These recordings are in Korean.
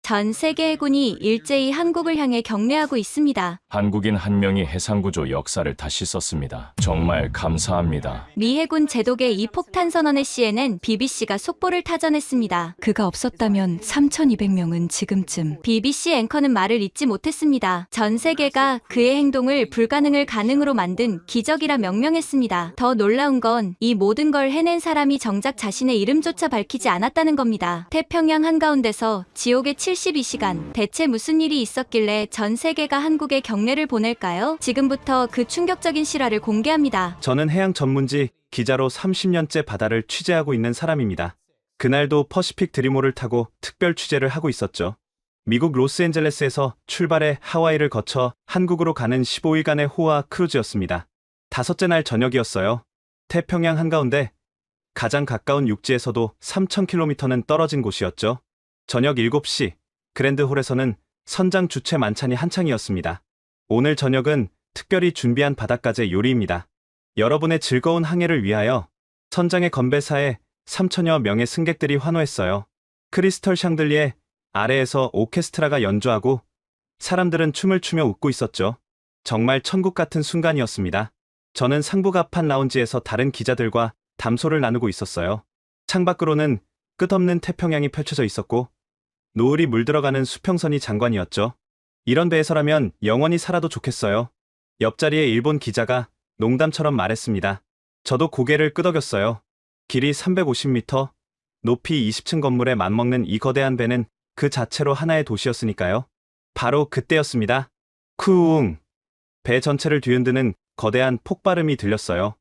전 세계 해군이 일제히 한국을 향해 경례하고 있습니다. 한국인 한 명이 해상구조 역사를 다시 썼습니다. 정말 감사합니다. 미 해군 제독의 이 폭탄 선언에 CNN, BBC가 속보를 타전했습니다. 그가 없었다면 3,200명은 지금쯤. BBC 앵커는 말을 잇지 못했습니다. 전 세계가 그의 행동을 불가능을 가능으로 만든 기적이라 명명했습니다. 더 놀라운 건 이 모든 걸 해낸 사람이 정작 자신의 이름조차 밝히지 않았다는 겁니다. 태평양 한가운데서 지옥의 72시간. 대체 무슨 일이 있었길래 전 세계가 한국에 경례를 보낼까요? 지금부터 그 충격적인 실화를 공개합니다. 저는 해양 전문지 기자로 30년째 바다를 취재하고 있는 사람입니다. 그날도 퍼시픽 드리모를 타고 특별 취재를 하고 있었죠. 미국 로스앤젤레스에서 출발해 하와이를 거쳐 한국으로 가는 15일간의 호화 크루즈였습니다. 다섯째 날 저녁이었어요. 태평양 한가운데 가장 가까운 육지에서도 3,000km는 떨어진 곳이었죠. 저녁 7시 그랜드홀에서는 선장 주최 만찬이 한창이었습니다. 오늘 저녁은 특별히 준비한 바닷가재 요리입니다. 여러분의 즐거운 항해를 위하여 선장의 건배사에 3,000여 명의 승객들이 환호했어요. 크리스털 샹들리에 아래에서 오케스트라가 연주하고 사람들은 춤을 추며 웃고 있었죠. 정말 천국 같은 순간이었습니다. 저는 상부갑판 라운지에서 다른 기자들과 담소를 나누고 있었어요. 창밖으로는 끝없는 태평양이 펼쳐져 있었고 노을이 물들어가는 수평선이 장관이었죠. 이런 배에서라면 영원히 살아도 좋겠어요. 옆자리에 일본 기자가 농담처럼 말했습니다. 저도 고개를 끄덕였어요. 길이 350m, 높이 20층 건물에 맞먹는 이 거대한 배는 그 자체로 하나의 도시였으니까요. 바로 그때였습니다. 쿠웅! 배 전체를 뒤흔드는 거대한 폭발음이 들렸어요.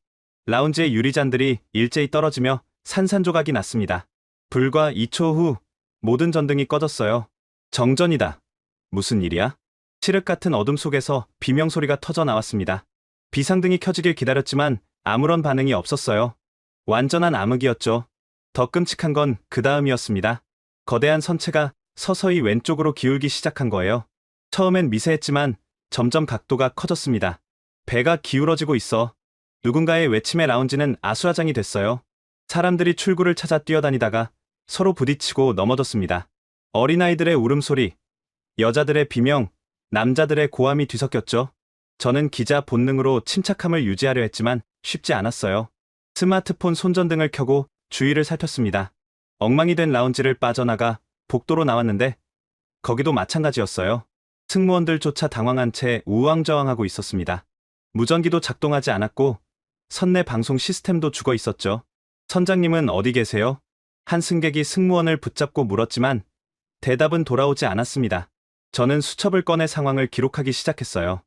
라운지의 유리잔들이 일제히 떨어지며 산산조각이 났습니다. 불과 2초 후 모든 전등이 꺼졌어요. 정전이다. 무슨 일이야? 칠흑 같은 어둠 속에서 비명소리가 터져 나왔습니다. 비상등이 켜지길 기다렸지만 아무런 반응이 없었어요. 완전한 암흑이었죠. 더 끔찍한 건 그 다음이었습니다. 거대한 선체가 서서히 왼쪽으로 기울기 시작한 거예요. 처음엔 미세했지만 점점 각도가 커졌습니다. 배가 기울어지고 있어. 누군가의 외침에 라운지는 아수라장이 됐어요. 사람들이 출구를 찾아 뛰어다니다가 서로 부딪히고 넘어졌습니다. 어린아이들의 울음소리, 여자들의 비명, 남자들의 고함이 뒤섞였죠. 저는 기자 본능으로 침착함을 유지하려 했지만 쉽지 않았어요. 스마트폰 손전등을 켜고 주위를 살폈습니다. 엉망이 된 라운지를 빠져나가 복도로 나왔는데 거기도 마찬가지였어요. 승무원들조차 당황한 채 우왕좌왕하고 있었습니다. 무전기도 작동하지 않았고 선내 방송 시스템도 죽어 있었죠. 선장님은 어디 계세요? 한 승객이 승무원을 붙잡고 물었지만 대답은 돌아오지 않았습니다. 저는 수첩을 꺼내 상황을 기록하기 시작했어요.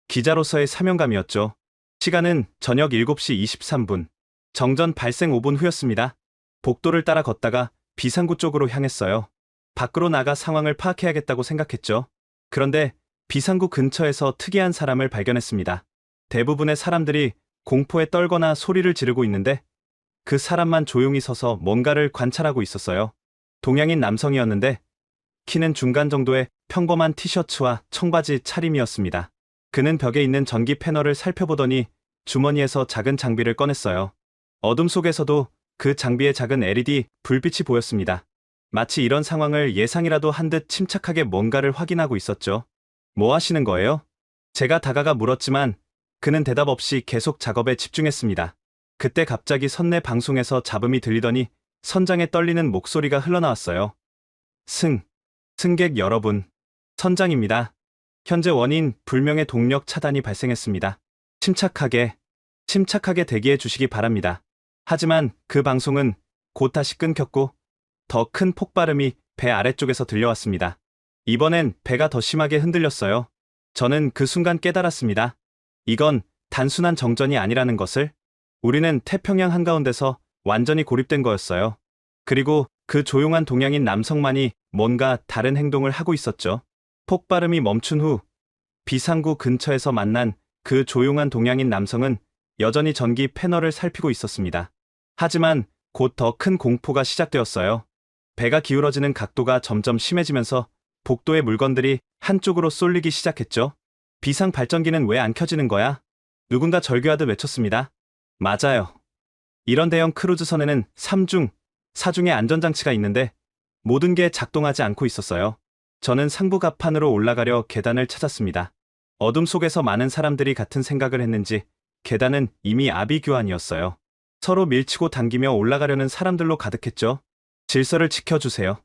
기자로서의 사명감이었죠. 시간은 저녁 7시 23분. 정전 발생 5분 후였습니다. 복도를 따라 걷다가 비상구 쪽으로 향했어요. 밖으로 나가 상황을 파악해야겠다고 생각했죠. 그런데 비상구 근처에서 특이한 사람을 발견했습니다. 대부분의 사람들이 공포에 떨거나 소리를 지르고 있는데 그 사람만 조용히 서서 뭔가를 관찰하고 있었어요. 동양인 남성이었는데 키는 중간 정도의 평범한 티셔츠와 청바지 차림이었습니다. 그는 벽에 있는 전기 패널을 살펴보더니 주머니에서 작은 장비를 꺼냈어요. 어둠 속에서도 그 장비에 작은 LED 불빛이 보였습니다. 마치 이런 상황을 예상이라도 한 듯 침착하게 뭔가를 확인하고 있었죠. 뭐 하시는 거예요? 제가 다가가 물었지만 그는 대답 없이 계속 작업에 집중했습니다. 그때 갑자기 선내 방송에서 잡음이 들리더니 선장의 떨리는 목소리가 흘러나왔어요. 승객 여러분, 선장입니다. 현재 원인 불명의 동력 차단이 발생했습니다. 침착하게 대기해 주시기 바랍니다. 하지만 그 방송은 곧 다시 끊겼고 더 큰 폭발음이 배 아래쪽에서 들려왔습니다. 이번엔 배가 더 심하게 흔들렸어요. 저는 그 순간 깨달았습니다. 이건 단순한 정전이 아니라는 것을. 우리는 태평양 한가운데서 완전히 고립된 거였어요. 그리고 그 조용한 동양인 남성만이 뭔가 다른 행동을 하고 있었죠. 폭발음이 멈춘 후 비상구 근처에서 만난 그 조용한 동양인 남성은 여전히 전기 패널을 살피고 있었습니다. 하지만 곧 더 큰 공포가 시작되었어요. 배가 기울어지는 각도가 점점 심해지면서 복도의 물건들이 한쪽으로 쏠리기 시작했죠. 비상 발전기는 왜 안 켜지는 거야? 누군가 절규하듯 외쳤습니다. 맞아요. 이런 대형 크루즈선에는 3중, 4중의 안전장치가 있는데 모든 게 작동하지 않고 있었어요. 저는 상부 갑판으로 올라가려 계단을 찾았습니다. 어둠 속에서 많은 사람들이 같은 생각을 했는지 계단은 이미 아비규환이었어요. 서로 밀치고 당기며 올라가려는 사람들로 가득했죠. 질서를 지켜주세요.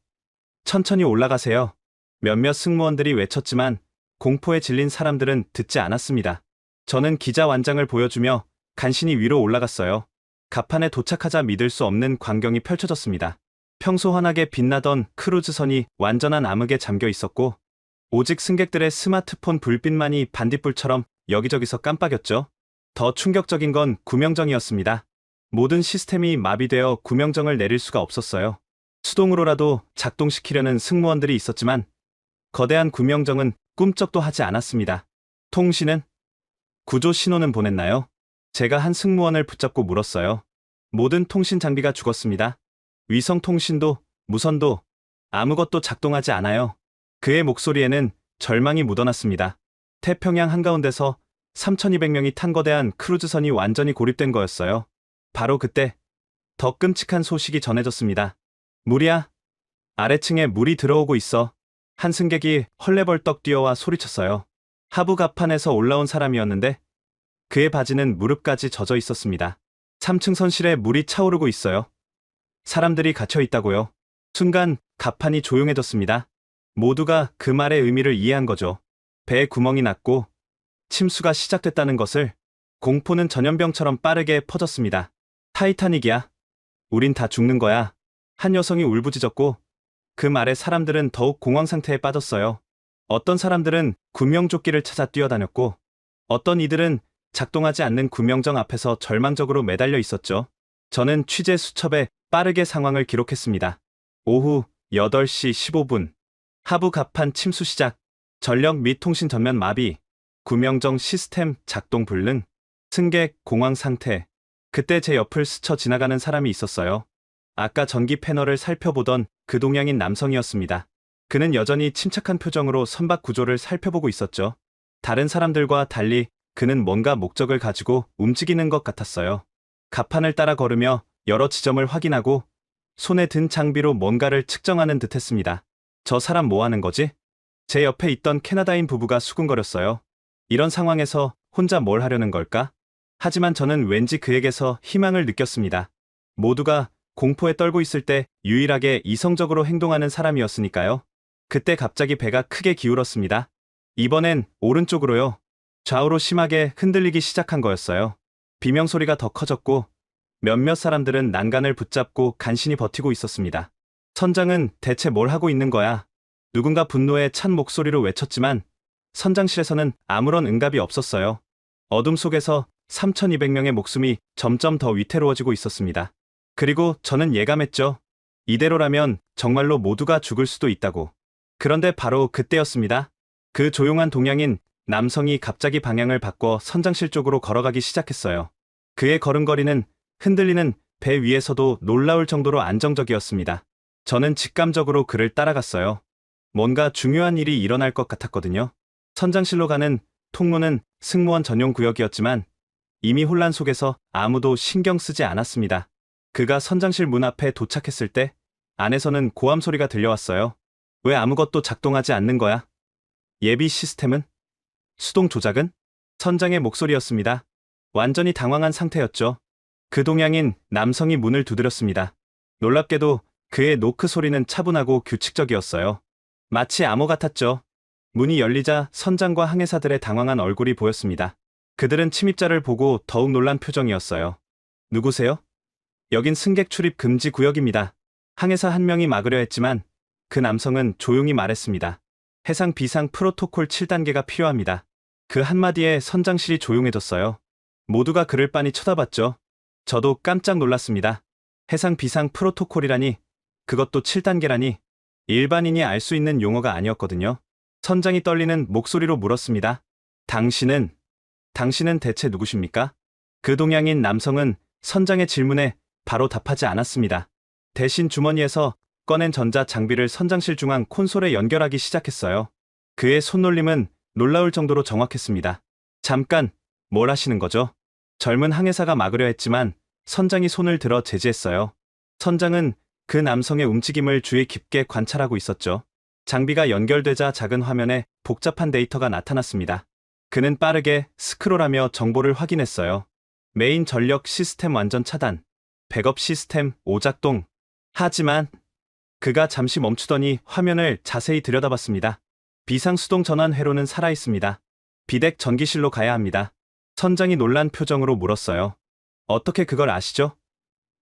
천천히 올라가세요. 몇몇 승무원들이 외쳤지만 공포에 질린 사람들은 듣지 않았습니다. 저는 기자완장을 보여주며 간신히 위로 올라갔어요. 갑판에 도착하자 믿을 수 없는 광경이 펼쳐졌습니다. 평소 환하게 빛나던 크루즈선이 완전한 암흑에 잠겨 있었고 오직 승객들의 스마트폰 불빛만이 반딧불처럼 여기저기서 깜빡였죠. 더 충격적인 건 구명정이었습니다. 모든 시스템이 마비되어 구명정을 내릴 수가 없었어요. 수동으로라도 작동시키려는 승무원들이 있었지만 거대한 구명정은 꿈쩍도 하지 않았습니다. 통신은? 구조 신호는 보냈나요? 제가 한 승무원을 붙잡고 물었어요. 모든 통신 장비가 죽었습니다. 위성 통신도, 무선도, 아무것도 작동하지 않아요. 그의 목소리에는 절망이 묻어났습니다. 태평양 한가운데서 3,200명이 탄 거대한 크루즈선이 완전히 고립된 거였어요. 바로 그때 더 끔찍한 소식이 전해졌습니다. 물이야. 아래층에 물이 들어오고 있어. 한 승객이 헐레벌떡 뛰어와 소리쳤어요. 하부 갑판에서 올라온 사람이었는데 그의 바지는 무릎까지 젖어 있었습니다. 3층 선실에 물이 차오르고 있어요. 사람들이 갇혀 있다고요. 순간 갑판이 조용해졌습니다. 모두가 그 말의 의미를 이해한 거죠. 배에 구멍이 났고 침수가 시작됐다는 것을. 공포는 전염병처럼 빠르게 퍼졌습니다. 타이타닉이야. 우린 다 죽는 거야. 한 여성이 울부짖었고 그 말에 사람들은 더욱 공황 상태에 빠졌어요. 어떤 사람들은 구명조끼를 찾아 뛰어다녔고 어떤 이들은 작동하지 않는 구명정 앞에서 절망적으로 매달려 있었죠. 저는 취재 수첩에 빠르게 상황을 기록했습니다. 오후 8시 15분. 하부 갑판 침수 시작. 전력 및 통신 전면 마비. 구명정 시스템 작동 불능. 승객 공황 상태. 그때 제 옆을 스쳐 지나가는 사람이 있었어요. 아까 전기 패널을 살펴보던 그 동양인 남성이었습니다. 그는 여전히 침착한 표정으로 선박 구조를 살펴보고 있었죠. 다른 사람들과 달리 그는 뭔가 목적을 가지고 움직이는 것 같았어요. 갑판을 따라 걸으며 여러 지점을 확인하고 손에 든 장비로 뭔가를 측정하는 듯 했습니다. 저 사람 뭐 하는 거지? 제 옆에 있던 캐나다인 부부가 수군거렸어요. 이런 상황에서 혼자 뭘 하려는 걸까? 하지만 저는 왠지 그에게서 희망을 느꼈습니다. 모두가 공포에 떨고 있을 때 유일하게 이성적으로 행동하는 사람이었으니까요. 그때 갑자기 배가 크게 기울었습니다. 이번엔 오른쪽으로요. 좌우로 심하게 흔들리기 시작한 거였어요. 비명소리가 더 커졌고 몇몇 사람들은 난간을 붙잡고 간신히 버티고 있었습니다. 선장은 대체 뭘 하고 있는 거야? 누군가 분노에 찬 목소리로 외쳤지만 선장실에서는 아무런 응답이 없었어요. 어둠 속에서 3,200명의 목숨이 점점 더 위태로워지고 있었습니다. 그리고 저는 예감했죠. 이대로라면 정말로 모두가 죽을 수도 있다고. 그런데 바로 그때였습니다. 그 조용한 동양인 남성이 갑자기 방향을 바꿔 선장실 쪽으로 걸어가기 시작했어요. 그의 걸음걸이는 흔들리는 배 위에서도 놀라울 정도로 안정적이었습니다. 저는 직감적으로 그를 따라갔어요. 뭔가 중요한 일이 일어날 것 같았거든요. 선장실로 가는 통로는 승무원 전용 구역이었지만 이미 혼란 속에서 아무도 신경 쓰지 않았습니다. 그가 선장실 문 앞에 도착했을 때 안에서는 고함 소리가 들려왔어요. 왜 아무것도 작동하지 않는 거야? 예비 시스템은? 수동 조작은? 선장의 목소리였습니다. 완전히 당황한 상태였죠. 그 동양인 남성이 문을 두드렸습니다. 놀랍게도 그의 노크 소리는 차분하고 규칙적이었어요. 마치 암호 같았죠. 문이 열리자 선장과 항해사들의 당황한 얼굴이 보였습니다. 그들은 침입자를 보고 더욱 놀란 표정이었어요. 누구세요? 여긴 승객 출입 금지 구역입니다. 항해사 한 명이 막으려 했지만 그 남성은 조용히 말했습니다. 해상 비상 프로토콜 7단계가 필요합니다. 그 한마디에 선장실이 조용해졌어요. 모두가 그를 빤히 쳐다봤죠. 저도 깜짝 놀랐습니다. 해상 비상 프로토콜이라니, 그것도 7단계라니, 일반인이 알 수 있는 용어가 아니었거든요. 선장이 떨리는 목소리로 물었습니다. 당신은 대체 누구십니까? 그 동양인 남성은 선장의 질문에 바로 답하지 않았습니다. 대신 주머니에서 꺼낸 전자 장비를 선장실 중앙 콘솔에 연결하기 시작했어요. 그의 손놀림은 놀라울 정도로 정확했습니다. 잠깐, 뭘 하시는 거죠? 젊은 항해사가 막으려 했지만 선장이 손을 들어 제지했어요. 선장은 그 남성의 움직임을 주의 깊게 관찰하고 있었죠. 장비가 연결되자 작은 화면에 복잡한 데이터가 나타났습니다. 그는 빠르게 스크롤하며 정보를 확인했어요. 메인 전력 시스템 완전 차단, 백업 시스템 오작동. 하지만 그가 잠시 멈추더니 화면을 자세히 들여다봤습니다. 비상수동 전환 회로는 살아있습니다. 비덱 전기실로 가야 합니다. 선장이 놀란 표정으로 물었어요. 어떻게 그걸 아시죠?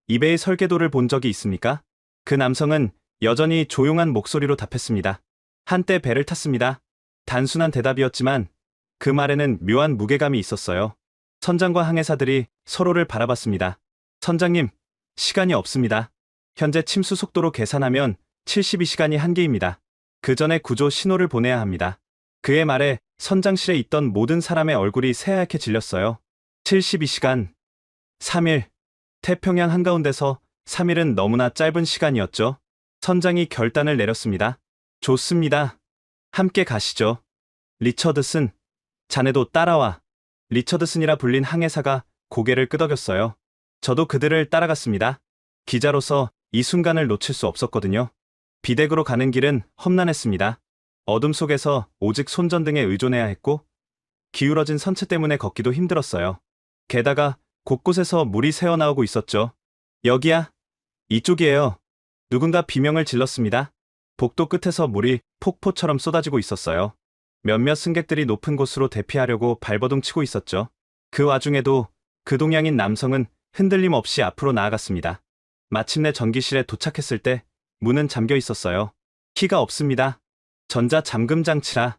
이베이 설계도를 본 적이 있습니까? 그 남성은 여전히 조용한 목소리로 답했습니다. 한때 배를 탔습니다. 단순한 대답이었지만 그 말에는 묘한 무게감이 있었어요. 선장과 항해사들이 서로를 바라봤습니다. 선장님, 시간이 없습니다. 현재 침수 속도로 계산하면 72시간이 한계입니다. 그 전에 구조 신호를 보내야 합니다. 그의 말에 선장실에 있던 모든 사람의 얼굴이 새하얗게 질렸어요. 72시간, 3일. 태평양 한가운데서 3일은 너무나 짧은 시간이었죠. 선장이 결단을 내렸습니다. 좋습니다. 함께 가시죠. 리처드슨, 자네도 따라와. 리처드슨이라 불린 항해사가 고개를 끄덕였어요. 저도 그들을 따라갔습니다. 기자로서 이 순간을 놓칠 수 없었거든요. 비덱으로 가는 길은 험난했습니다. 어둠 속에서 오직 손전등에 의존해야 했고 기울어진 선체 때문에 걷기도 힘들었어요. 게다가 곳곳에서 물이 새어나오고 있었죠. 여기야. 이쪽이에요. 누군가 비명을 질렀습니다. 복도 끝에서 물이 폭포처럼 쏟아지고 있었어요. 몇몇 승객들이 높은 곳으로 대피하려고 발버둥 치고 있었죠. 그 와중에도 그 동양인 남성은 흔들림 없이 앞으로 나아갔습니다. 마침내 전기실에 도착했을 때 문은 잠겨 있었어요. 키가 없습니다. 전자 잠금 장치라.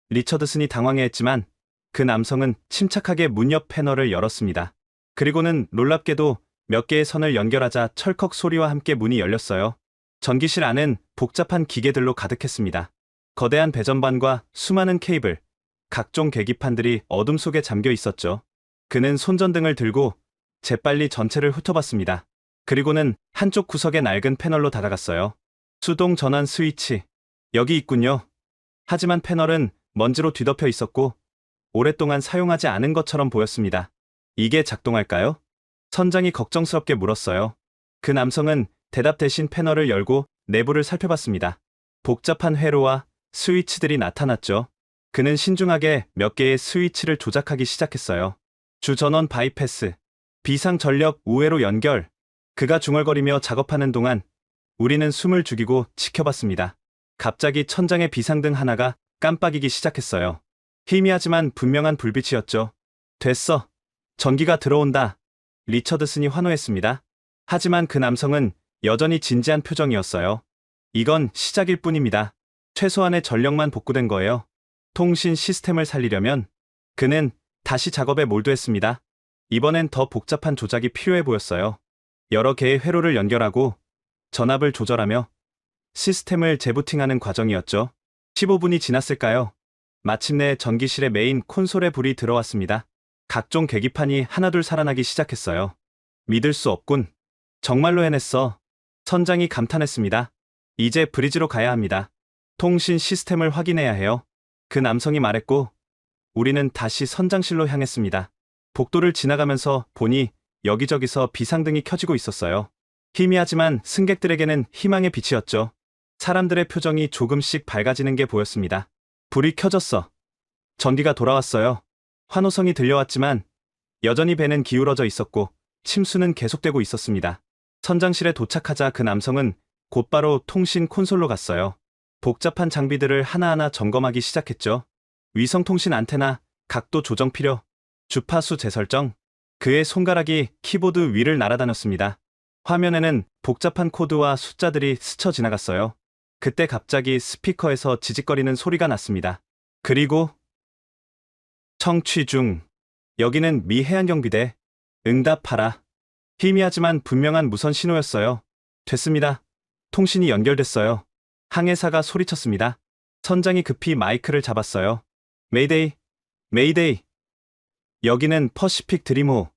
리처드슨이 당황해했지만 그 남성은 침착하게 문 옆 패널을 열었습니다. 그리고는 놀랍게도 몇 개의 선을 연결하자 철컥 소리와 함께 문이 열렸어요. 전기실 안은 복잡한 기계들로 가득했습니다. 거대한 배전반과 수많은 케이블, 각종 계기판들이 어둠 속에 잠겨 있었죠. 그는 손전등을 들고 재빨리 전체를 훑어봤습니다. 그리고는 한쪽 구석의 낡은 패널로 다가갔어요. 수동 전환 스위치. 여기 있군요. 하지만 패널은 먼지로 뒤덮여 있었고 오랫동안 사용하지 않은 것처럼 보였습니다. 이게 작동할까요? 선장이 걱정스럽게 물었어요. 그 남성은 대답 대신 패널을 열고 내부를 살펴봤습니다. 복잡한 회로와 스위치들이 나타났죠. 그는 신중하게 몇 개의 스위치를 조작하기 시작했어요. 주전원 바이패스, 비상 전력 우회로 연결. 그가 중얼거리며 작업하는 동안 우리는 숨을 죽이고 지켜봤습니다. 갑자기 천장의 비상등 하나가 깜빡이기 시작했어요. 희미하지만 분명한 불빛이었죠. 됐어. 전기가 들어온다. 리처드슨이 환호했습니다. 하지만 그 남성은 여전히 진지한 표정이었어요. 이건 시작일 뿐입니다. 최소한의 전력만 복구된 거예요. 통신 시스템을 살리려면 그는 다시 작업에 몰두했습니다. 이번엔 더 복잡한 조작이 필요해 보였어요. 여러 개의 회로를 연결하고 전압을 조절하며 시스템을 재부팅하는 과정이었죠. 15분이 지났을까요? 마침내 전기실의 메인 콘솔에 불이 들어왔습니다. 각종 계기판이 하나둘 살아나기 시작했어요. 믿을 수 없군. 정말로 해냈어. 선장이 감탄했습니다. 이제 브리지로 가야 합니다. 통신 시스템을 확인해야 해요. 그 남성이 말했고 우리는 다시 선장실로 향했습니다. 복도를 지나가면서 보니 여기저기서 비상등이 켜지고 있었어요. 희미하지만 승객들에게는 희망의 빛이었죠. 사람들의 표정이 조금씩 밝아지는 게 보였습니다. 불이 켜졌어. 전기가 돌아왔어요. 환호성이 들려왔지만 여전히 배는 기울어져 있었고 침수는 계속되고 있었습니다. 선장실에 도착하자 그 남성은 곧바로 통신 콘솔로 갔어요. 복잡한 장비들을 하나하나 점검하기 시작했죠. 위성통신 안테나, 각도 조정 필요, 주파수 재설정. 그의 손가락이 키보드 위를 날아다녔습니다. 화면에는 복잡한 코드와 숫자들이 스쳐 지나갔어요. 그때 갑자기 스피커에서 지직거리는 소리가 났습니다. 그리고 청취 중. 여기는 미 해안경비대. 응답하라. 희미하지만 분명한 무선 신호였어요. 됐습니다. 통신이 연결됐어요. 항해사가 소리쳤습니다. 선장이 급히 마이크를 잡았어요. 메이데이, 메이데이. 여기는 퍼시픽 드림호.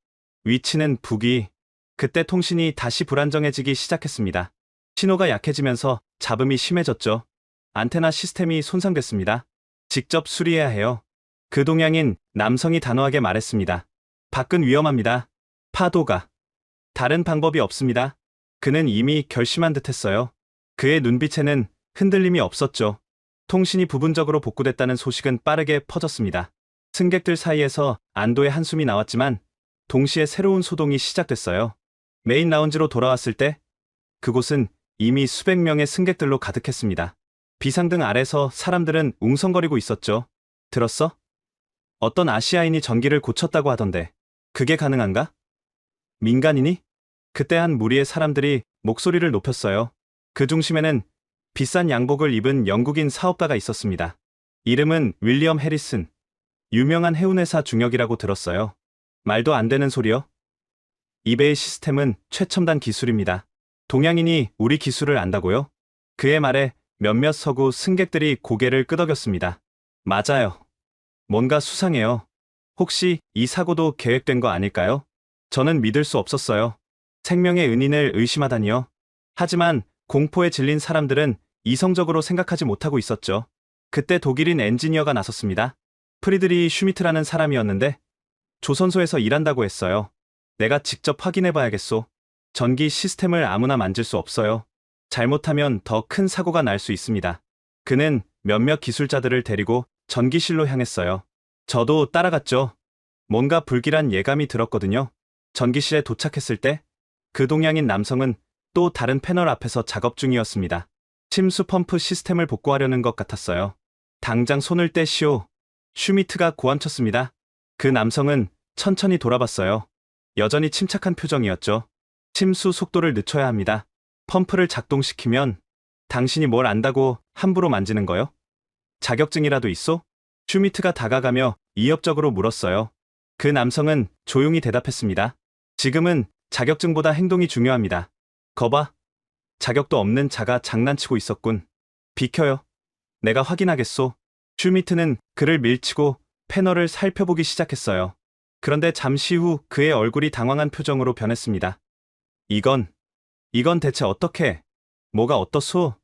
위치는 북위. 그때 통신이 다시 불안정해지기 시작했습니다. 신호가 약해지면서 잡음이 심해졌죠. 안테나 시스템이 손상됐습니다. 직접 수리해야 해요. 그 동양인 남성이 단호하게 말했습니다. 밖은 위험합니다. 파도가. 다른 방법이 없습니다. 그는 이미 결심한 듯했어요. 그의 눈빛에는 흔들림이 없었죠. 통신이 부분적으로 복구됐다는 소식은 빠르게 퍼졌습니다. 승객들 사이에서 안도의 한숨이 나왔지만 동시에 새로운 소동이 시작됐어요. 메인 라운지로 돌아왔을 때 그곳은 이미 수백 명의 승객들로 가득했습니다. 비상등 아래서 사람들은 웅성거리고 있었죠. 들었어? 어떤 아시아인이 전기를 고쳤다고 하던데 그게 가능한가? 민간인이? 그때 한 무리의 사람들이 목소리를 높였어요. 그 중심에는 비싼 양복을 입은 영국인 사업가가 있었습니다. 이름은 윌리엄 해리슨. 유명한 해운회사 중역이라고 들었어요. 말도 안 되는 소리요? 이베이 시스템은 최첨단 기술입니다. 동양인이 우리 기술을 안다고요? 그의 말에 몇몇 서구 승객들이 고개를 끄덕였습니다. 맞아요. 뭔가 수상해요. 혹시 이 사고도 계획된 거 아닐까요? 저는 믿을 수 없었어요. 생명의 은인을 의심하다니요. 하지만 공포에 질린 사람들은 이성적으로 생각하지 못하고 있었죠. 그때 독일인 엔지니어가 나섰습니다. 프리드리 슈미트라는 사람이었는데 조선소에서 일한다고 했어요. 내가 직접 확인해봐야겠소. 전기 시스템을 아무나 만질 수 없어요. 잘못하면 더 큰 사고가 날 수 있습니다. 그는 몇몇 기술자들을 데리고 전기실로 향했어요. 저도 따라갔죠. 뭔가 불길한 예감이 들었거든요. 전기실에 도착했을 때 그 동양인 남성은 또 다른 패널 앞에서 작업 중이었습니다. 침수 펌프 시스템을 복구하려는 것 같았어요. 당장 손을 떼시오. 슈미트가 고함쳤습니다. 그 남성은 천천히 돌아봤어요. 여전히 침착한 표정이었죠. 침수 속도를 늦춰야 합니다. 펌프를 작동시키면 당신이 뭘 안다고 함부로 만지는 거요? 자격증이라도 있어? 슈미트가 다가가며 위협적으로 물었어요. 그 남성은 조용히 대답했습니다. 지금은 자격증보다 행동이 중요합니다. 거봐. 자격도 없는 자가 장난치고 있었군. 비켜요. 내가 확인하겠소. 슈미트는 그를 밀치고 패널을 살펴보기 시작했어요. 그런데 잠시 후 그의 얼굴이 당황한 표정으로 변했습니다. 이건 대체 어떻게, 뭐가 어떻소?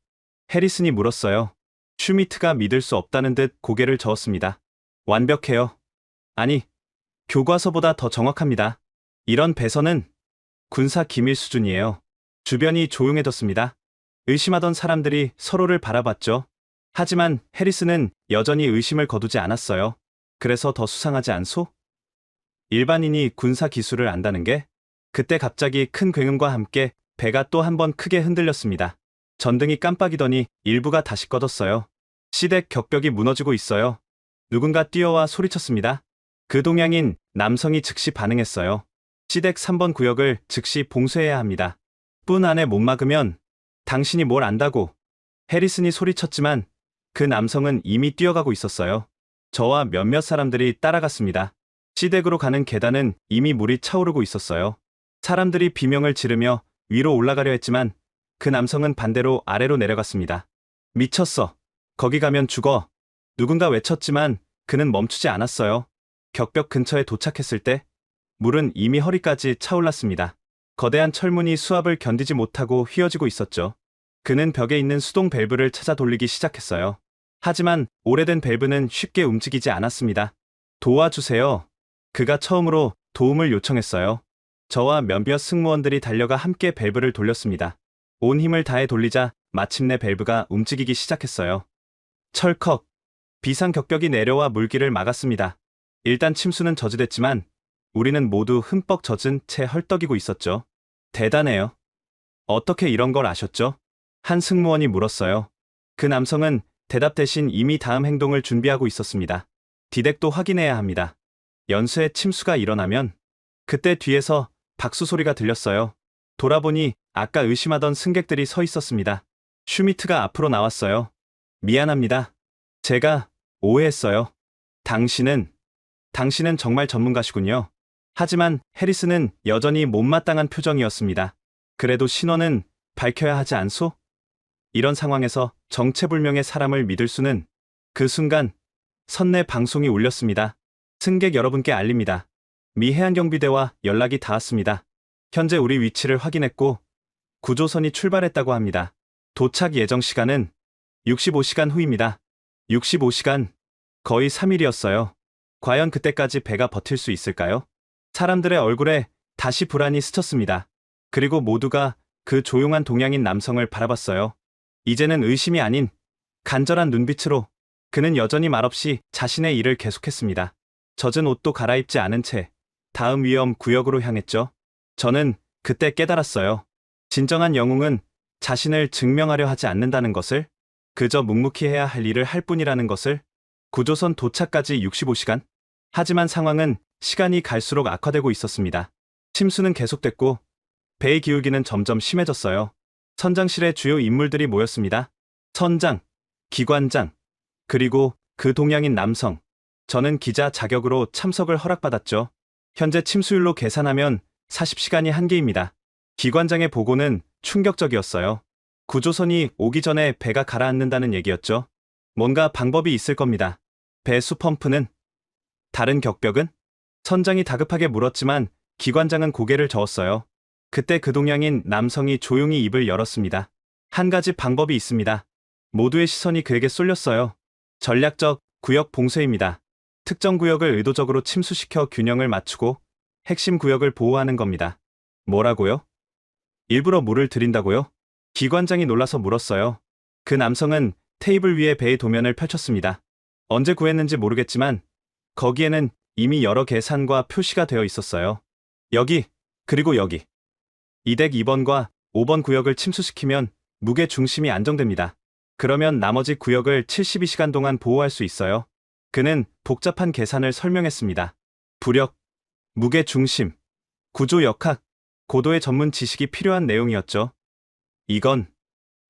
해리슨이 물었어요. 슈미트가 믿을 수 없다는 듯 고개를 저었습니다. 완벽해요. 아니, 교과서보다 더 정확합니다. 이런 배선은 군사 기밀 수준이에요. 주변이 조용해졌습니다. 의심하던 사람들이 서로를 바라봤죠. 하지만 해리슨은 여전히 의심을 거두지 않았어요. 그래서 더 수상하지 않소? 일반인이 군사 기술을 안다는 게? 그때 갑자기 큰 굉음과 함께 배가 또 한 번 크게 흔들렸습니다. 전등이 깜빡이더니 일부가 다시 꺼졌어요. 시댁 격벽이 무너지고 있어요. 누군가 뛰어와 소리쳤습니다. 그 동양인 남성이 즉시 반응했어요. 시댁 3번 구역을 즉시 봉쇄해야 합니다. 분 안에 못 막으면 당신이 뭘 안다고. 해리슨이 소리쳤지만 그 남성은 이미 뛰어가고 있었어요. 저와 몇몇 사람들이 따라갔습니다. 시댁으로 가는 계단은 이미 물이 차오르고 있었어요. 사람들이 비명을 지르며 위로 올라가려 했지만 그 남성은 반대로 아래로 내려갔습니다. 미쳤어. 거기 가면 죽어. 누군가 외쳤지만 그는 멈추지 않았어요. 격벽 근처에 도착했을 때 물은 이미 허리까지 차올랐습니다. 거대한 철문이 수압을 견디지 못하고 휘어지고 있었죠. 그는 벽에 있는 수동 밸브를 찾아 돌리기 시작했어요. 하지만 오래된 밸브는 쉽게 움직이지 않았습니다. 도와주세요. 그가 처음으로 도움을 요청했어요. 저와 몇몇 승무원들이 달려가 함께 밸브를 돌렸습니다. 온 힘을 다해 돌리자 마침내 밸브가 움직이기 시작했어요. 철컥. 비상격벽이 내려와 물길을 막았습니다. 일단 침수는 저지됐지만 우리는 모두 흠뻑 젖은 채 헐떡이고 있었죠. 대단해요. 어떻게 이런 걸 아셨죠? 한 승무원이 물었어요. 그 남성은 대답 대신 이미 다음 행동을 준비하고 있었습니다. 디덱도 확인해야 합니다. 연쇄 침수가 일어나면 그때 뒤에서 박수 소리가 들렸어요. 돌아보니 아까 의심하던 승객들이 서 있었습니다. 슈미트가 앞으로 나왔어요. 미안합니다. 제가 오해했어요. 당신은 정말 전문가시군요. 하지만 해리슨은 여전히 못마땅한 표정이었습니다. 그래도 신원은 밝혀야 하지 않소? 이런 상황에서 정체불명의 사람을 믿을 수는. 그 순간 선내 방송이 울렸습니다. 승객 여러분께 알립니다. 미 해안경비대와 연락이 닿았습니다. 현재 우리 위치를 확인했고 구조선이 출발했다고 합니다. 도착 예정 시간은 65시간 후입니다. 65시간, 거의 3일이었어요. 과연 그때까지 배가 버틸 수 있을까요? 사람들의 얼굴에 다시 불안이 스쳤습니다. 그리고 모두가 그 조용한 동양인 남성을 바라봤어요. 이제는 의심이 아닌 간절한 눈빛으로 그는 여전히 말없이 자신의 일을 계속했습니다. 젖은 옷도 갈아입지 않은 채 다음 위험 구역으로 향했죠. 저는 그때 깨달았어요. 진정한 영웅은 자신을 증명하려 하지 않는다는 것을, 그저 묵묵히 해야 할 일을 할 뿐이라는 것을. 구조선 도착까지 65시간. 하지만 상황은 시간이 갈수록 악화되고 있었습니다. 침수는 계속됐고 배의 기울기는 점점 심해졌어요. 선장실에 주요 인물들이 모였습니다. 선장, 기관장, 그리고 그 동양인 남성. 저는 기자 자격으로 참석을 허락받았죠. 현재 침수율로 계산하면 40시간이 한계입니다. 기관장의 보고는 충격적이었어요. 구조선이 오기 전에 배가 가라앉는다는 얘기였죠. 뭔가 방법이 있을 겁니다. 배수 펌프는? 다른 격벽은? 선장이 다급하게 물었지만 기관장은 고개를 저었어요. 그때 그 동양인 남성이 조용히 입을 열었습니다. 한 가지 방법이 있습니다. 모두의 시선이 그에게 쏠렸어요. 전략적 구역 봉쇄입니다. 특정 구역을 의도적으로 침수시켜 균형을 맞추고 핵심 구역을 보호하는 겁니다. 뭐라고요? 일부러 물을 들인다고요? 기관장이 놀라서 물었어요. 그 남성은 테이블 위에 배의 도면을 펼쳤습니다. 언제 구했는지 모르겠지만 거기에는 이미 여러 계산과 표시가 되어 있었어요. 여기, 그리고 여기. 이덱 2번과 5번 구역을 침수시키면 무게 중심이 안정됩니다. 그러면 나머지 구역을 72시간 동안 보호할 수 있어요. 그는 복잡한 계산을 설명했습니다. 부력, 무게 중심, 구조 역학, 고도의 전문 지식이 필요한 내용이었죠.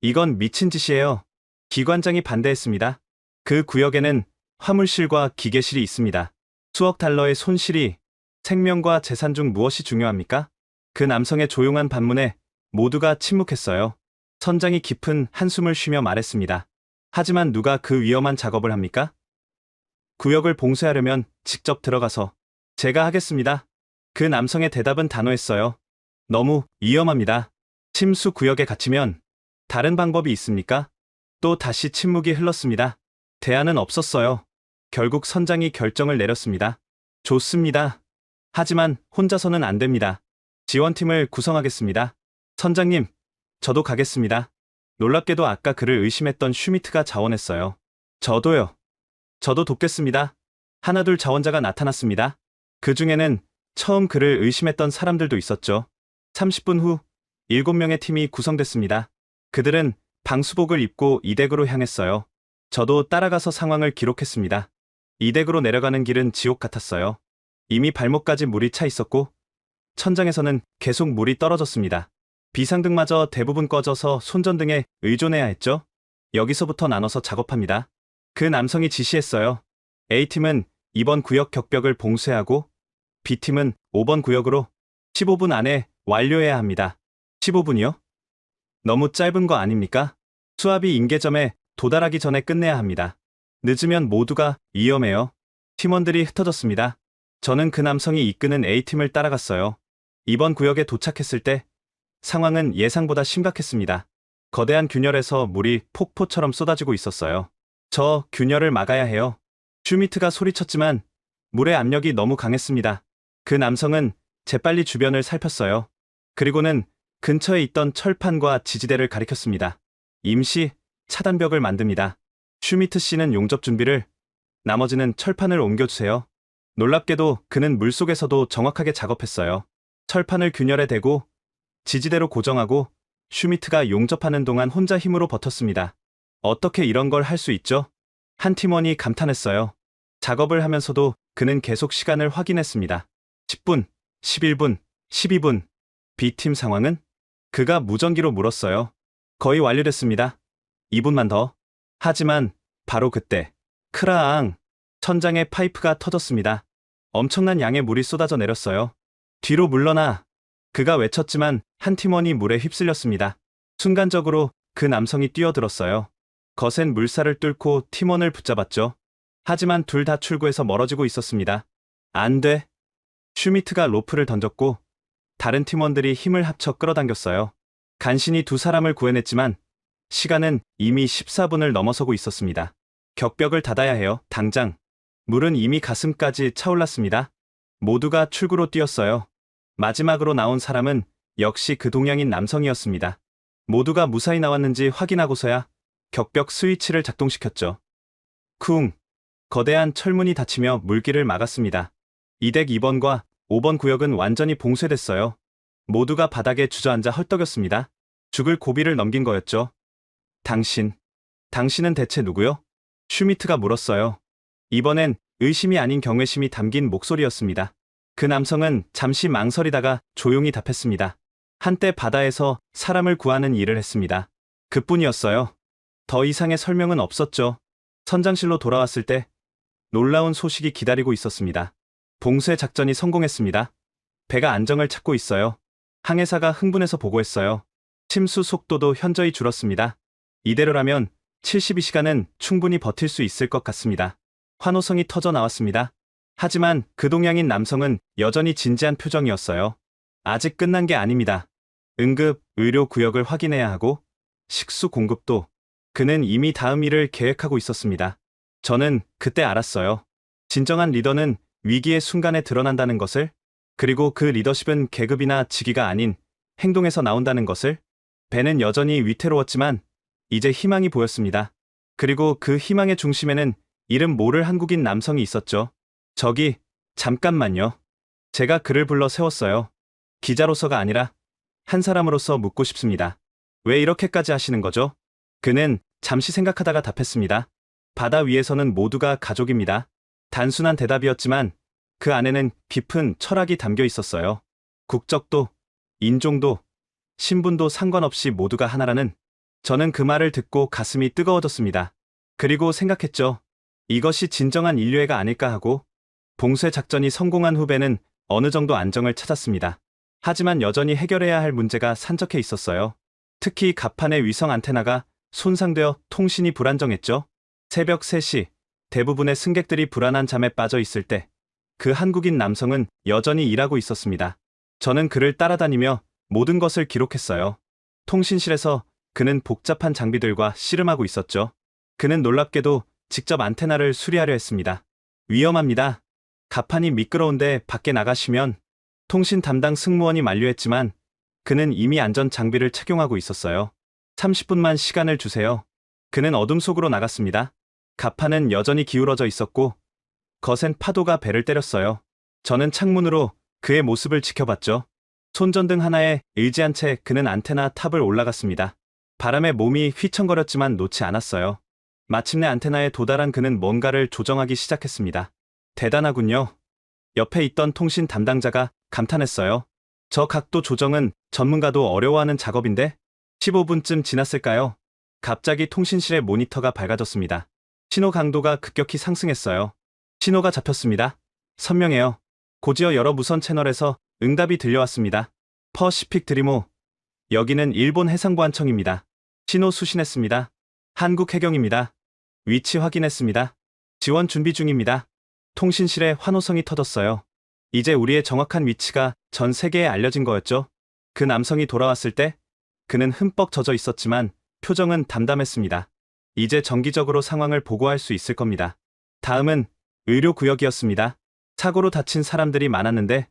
이건 미친 짓이에요. 기관장이 반대했습니다. 그 구역에는 화물실과 기계실이 있습니다. 수억 달러의 손실이, 생명과 재산 중 무엇이 중요합니까? 그 남성의 조용한 반문에 모두가 침묵했어요. 선장이 깊은 한숨을 쉬며 말했습니다. 하지만 누가 그 위험한 작업을 합니까? 구역을 봉쇄하려면 직접 들어가서. 제가 하겠습니다. 그 남성의 대답은 단호했어요. 너무 위험합니다. 침수 구역에 갇히면 다른 방법이 있습니까? 또 다시 침묵이 흘렀습니다. 대안은 없었어요. 결국 선장이 결정을 내렸습니다. 좋습니다. 하지만 혼자서는 안 됩니다. 지원팀을 구성하겠습니다. 선장님, 저도 가겠습니다. 놀랍게도 아까 그를 의심했던 슈미트가 자원했어요. 저도요. 저도 돕겠습니다. 하나둘 자원자가 나타났습니다. 그 중에는 처음 그를 의심했던 사람들도 있었죠. 30분 후 7명의 팀이 구성됐습니다. 그들은 방수복을 입고 이덱으로 향했어요. 저도 따라가서 상황을 기록했습니다. 이덱으로 내려가는 길은 지옥 같았어요. 이미 발목까지 물이 차 있었고 천장에서는 계속 물이 떨어졌습니다. 비상등마저 대부분 꺼져서 손전등에 의존해야 했죠. 여기서부터 나눠서 작업합니다. 그 남성이 지시했어요. A팀은 2번 구역 격벽을 봉쇄하고 B팀은 5번 구역으로 15분 안에 완료해야 합니다. 15분이요? 너무 짧은 거 아닙니까? 수압이 인계점에 도달하기 전에 끝내야 합니다. 늦으면 모두가 위험해요. 팀원들이 흩어졌습니다. 저는 그 남성이 이끄는 A팀을 따라갔어요. 이번 구역에 도착했을 때 상황은 예상보다 심각했습니다. 거대한 균열에서 물이 폭포처럼 쏟아지고 있었어요. 저 균열을 막아야 해요. 슈미트가 소리쳤지만 물의 압력이 너무 강했습니다. 그 남성은 재빨리 주변을 살폈어요. 그리고는 근처에 있던 철판과 지지대를 가리켰습니다. 임시 차단벽을 만듭니다. 슈미트 씨는 용접 준비를, 나머지는 철판을 옮겨주세요. 놀랍게도 그는 물속에서도 정확하게 작업했어요. 철판을 균열에 대고 지지대로 고정하고 슈미트가 용접하는 동안 혼자 힘으로 버텼습니다. 어떻게 이런 걸 할 수 있죠? 한 팀원이 감탄했어요. 작업을 하면서도 그는 계속 시간을 확인했습니다. 10분, 11분, 12분. B팀 상황은? 그가 무전기로 물었어요. 거의 완료됐습니다. 2분만 더. 하지만 바로 그때 크라앙! 천장에 파이프가 터졌습니다. 엄청난 양의 물이 쏟아져 내렸어요. 뒤로 물러나! 그가 외쳤지만 한 팀원이 물에 휩쓸렸습니다. 순간적으로 그 남성이 뛰어들었어요. 거센 물살을 뚫고 팀원을 붙잡았죠. 하지만 둘 다 출구에서 멀어지고 있었습니다. 안 돼! 슈미트가 로프를 던졌고 다른 팀원들이 힘을 합쳐 끌어당겼어요. 간신히 두 사람을 구해냈지만 시간은 이미 14분을 넘어서고 있었습니다. 격벽을 닫아야 해요, 당장. 물은 이미 가슴까지 차올랐습니다. 모두가 출구로 뛰었어요. 마지막으로 나온 사람은 역시 그 동양인 남성이었습니다. 모두가 무사히 나왔는지 확인하고서야 격벽 스위치를 작동시켰죠. 쿵! 거대한 철문이 닫히며 물길을 막았습니다. 이덱 2번과 5번 구역은 완전히 봉쇄됐어요. 모두가 바닥에 주저앉아 헐떡였습니다. 죽을 고비를 넘긴 거였죠. 당신은 대체 누구요? 슈미트가 물었어요. 이번엔 의심이 아닌 경외심이 담긴 목소리였습니다. 그 남성은 잠시 망설이다가 조용히 답했습니다. 한때 바다에서 사람을 구하는 일을 했습니다. 그뿐이었어요. 더 이상의 설명은 없었죠. 선장실로 돌아왔을 때 놀라운 소식이 기다리고 있었습니다. 봉쇄 작전이 성공했습니다. 배가 안정을 찾고 있어요. 항해사가 흥분해서 보고했어요. 침수 속도도 현저히 줄었습니다. 이대로라면 72시간은 충분히 버틸 수 있을 것 같습니다. 환호성이 터져 나왔습니다. 하지만 그 동양인 남성은 여전히 진지한 표정이었어요. 아직 끝난 게 아닙니다. 응급, 의료 구역을 확인해야 하고 식수 공급도. 그는 이미 다음 일을 계획하고 있었습니다. 저는 그때 알았어요. 진정한 리더는 위기의 순간에 드러난다는 것을, 그리고 그 리더십은 계급이나 직위가 아닌 행동에서 나온다는 것을. 배는 여전히 위태로웠지만 이제 희망이 보였습니다. 그리고 그 희망의 중심에는 이름 모를 한국인 남성이 있었죠. 저기, 잠깐만요. 제가 그를 불러 세웠어요. 기자로서가 아니라 한 사람으로서 묻고 싶습니다. 왜 이렇게까지 하시는 거죠? 그는 잠시 생각하다가 답했습니다. 바다 위에서는 모두가 가족입니다. 단순한 대답이었지만 그 안에는 깊은 철학이 담겨 있었어요. 국적도, 인종도, 신분도 상관없이 모두가 하나라는. 저는 그 말을 듣고 가슴이 뜨거워졌습니다. 그리고 생각했죠. 이것이 진정한 인류애가 아닐까 하고. 봉쇄 작전이 성공한 후배는 어느 정도 안정을 찾았습니다. 하지만 여전히 해결해야 할 문제가 산적해 있었어요. 특히 갑판의 위성 안테나가 손상되어 통신이 불안정했죠. 새벽 3시, 대부분의 승객들이 불안한 잠에 빠져 있을 때 그 한국인 남성은 여전히 일하고 있었습니다. 저는 그를 따라다니며 모든 것을 기록했어요. 통신실에서 그는 복잡한 장비들과 씨름하고 있었죠. 그는 놀랍게도 직접 안테나를 수리하려 했습니다. 위험합니다. 갑판이 미끄러운데 밖에 나가시면. 통신 담당 승무원이 만류했지만 그는 이미 안전 장비를 착용하고 있었어요. 30분만 시간을 주세요. 그는 어둠 속으로 나갔습니다. 갑판은 여전히 기울어져 있었고 거센 파도가 배를 때렸어요. 저는 창문으로 그의 모습을 지켜봤죠. 손전등 하나에 의지한 채 그는 안테나 탑을 올라갔습니다. 바람에 몸이 휘청거렸지만 놓지 않았어요. 마침내 안테나에 도달한 그는 뭔가를 조정하기 시작했습니다. 대단하군요. 옆에 있던 통신 담당자가 감탄했어요. 저 각도 조정은 전문가도 어려워하는 작업인데 15분쯤 지났을까요? 갑자기 통신실의 모니터가 밝아졌습니다. 신호 강도가 급격히 상승했어요. 신호가 잡혔습니다. 선명해요. 곧이어 여러 무선 채널에서 응답이 들려왔습니다. 퍼시픽 드리모. 여기는 일본 해상보안청입니다. 신호 수신했습니다. 한국 해경입니다. 위치 확인했습니다. 지원 준비 중입니다. 통신실에 환호성이 터졌어요. 이제 우리의 정확한 위치가 전 세계에 알려진 거였죠. 그 남성이 돌아왔을 때 그는 흠뻑 젖어 있었지만 표정은 담담했습니다. 이제 정기적으로 상황을 보고할 수 있을 겁니다. 다음은 의료구역이었습니다. 사고로 다친 사람들이 많았는데